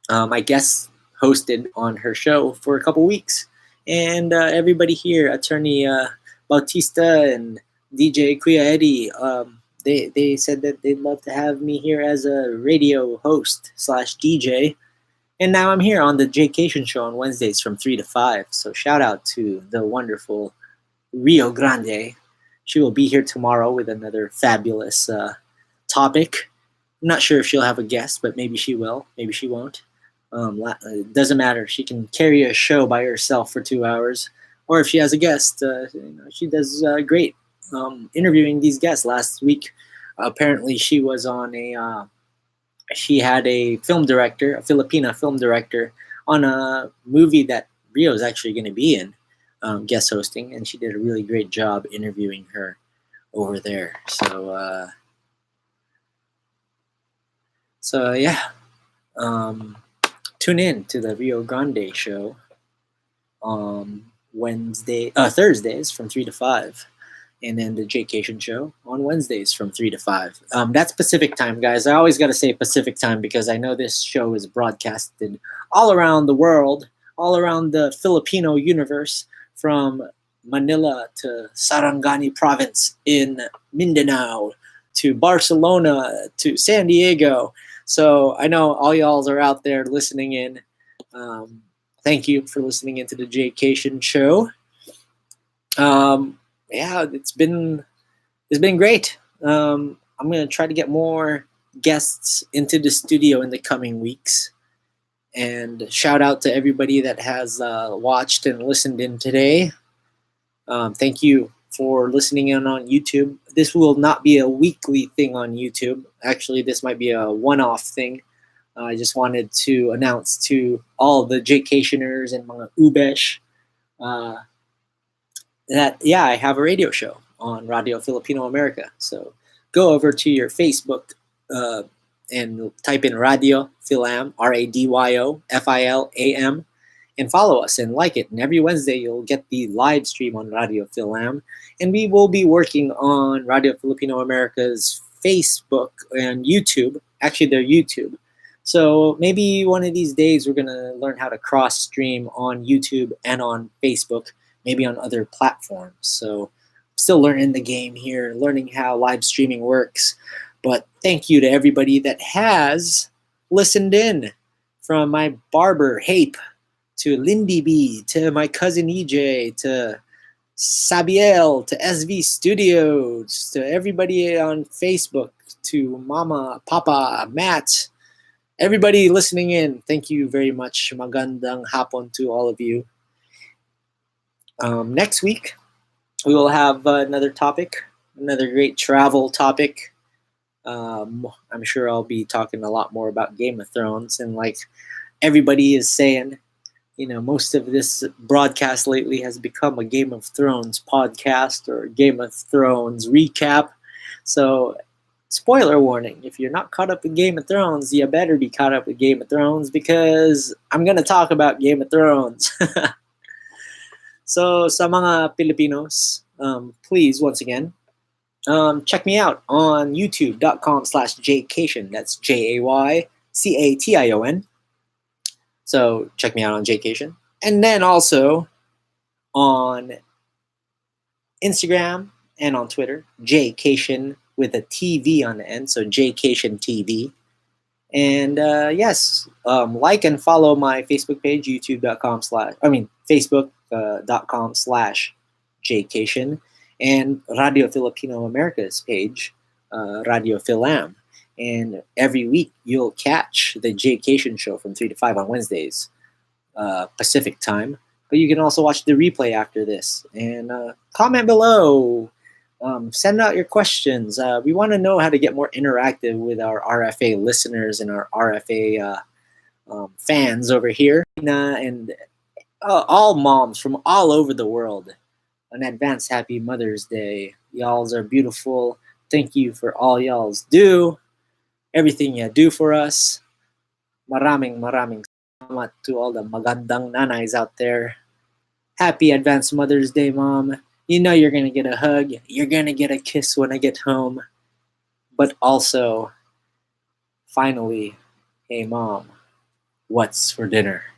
I guest hosted on her show for a couple weeks. And everybody here, Attorney Bautista and DJ Kuya Eddie, they said that they'd love to have me here as a radio host / DJ. And now I'm here on the Jaycation Show on Wednesdays from 3 to 5. So shout out to the wonderful Rio Grande. She will be here tomorrow with another fabulous topic. I'm not sure if she'll have a guest, but maybe she will. Maybe she won't. It doesn't matter. She can carry a show by herself for 2 hours. Or if she has a guest, she does great interviewing these guests. Last week, apparently she was on she had a film director, a Filipina film director, on a movie that Rio is actually going to be in, guest hosting, and she did a really great job interviewing her over there. So yeah, tune in to the Rio Grande Show on Thursdays from 3 to 5. And then the Jaycation Show on Wednesdays from 3 to 5. That's Pacific time, guys. I always got to say Pacific time because I know this show is broadcasted all around the world, all around the Filipino universe, from Manila to Sarangani province in Mindanao to Barcelona to San Diego. So I know all y'all are out there listening in. Thank you for listening into the Jaycation Show. Yeah, it's been great. I'm gonna try to get more guests into the studio in the coming weeks. And shout out to everybody that has watched and listened in today. Thank you for listening in on YouTube. This will not be a weekly thing on YouTube. Actually, this might be a one-off thing. I just wanted to announce to all the Jaycationers and mga ubesh that, yeah, I have a radio show on Radio Filipino Amerika. So go over to your Facebook and type in Radio Fil-Am, Radio Filam, and follow us and like it. And every Wednesday you'll get the live stream on Radio Fil-Am. And we will be working on Radio Filipino America's Facebook and YouTube. Actually, they're YouTube. So maybe one of these days we're going to learn how to cross-stream on YouTube and on Facebook, maybe on other platforms. So Still learning the game here, learning how live streaming works. But thank you to everybody that has listened in, from my barber, Hape, to Lindy B, to my cousin EJ, to Sabiel, to SV Studios, to everybody on Facebook, to Mama, Papa, Matt, everybody listening in. Thank you very much. Magandang hapon to all of you. Next week, we will have another topic, another great travel topic. I'm sure I'll be talking a lot more about Game of Thrones. And like everybody is saying, most of this broadcast lately has become a Game of Thrones podcast or Game of Thrones recap. So, spoiler warning, if you're not caught up with Game of Thrones, you better be caught up with Game of Thrones, because I'm going to talk about Game of Thrones. So, sa mga Filipinos, please, once again, check me out on youtube.com/Jaycation. That's Jaycation. So check me out on Jaycation. And then also on Instagram and on Twitter, Jaycation with a TV on the end. So Jaycation TV. And yes, like and follow my Facebook page, Facebook.com/Jaycation, and Radyo Filipino America's page, Radio Fil-Am. And every week you'll catch the Jaycation Show from 3 to 5 on Wednesdays, Pacific time. But you can also watch the replay after this. And comment below. Send out your questions. We want to know how to get more interactive with our RFA listeners and our RFA fans over here. And all moms from all over the world. An advance happy Mother's Day. Y'alls are beautiful. Thank you for all y'alls do. Everything you do for us. Maraming salamat to all the magandang nanays out there. Happy advance Mother's Day, Mom. You know you're going to get a hug. You're going to get a kiss when I get home. But also, finally, hey, Mom, what's for dinner?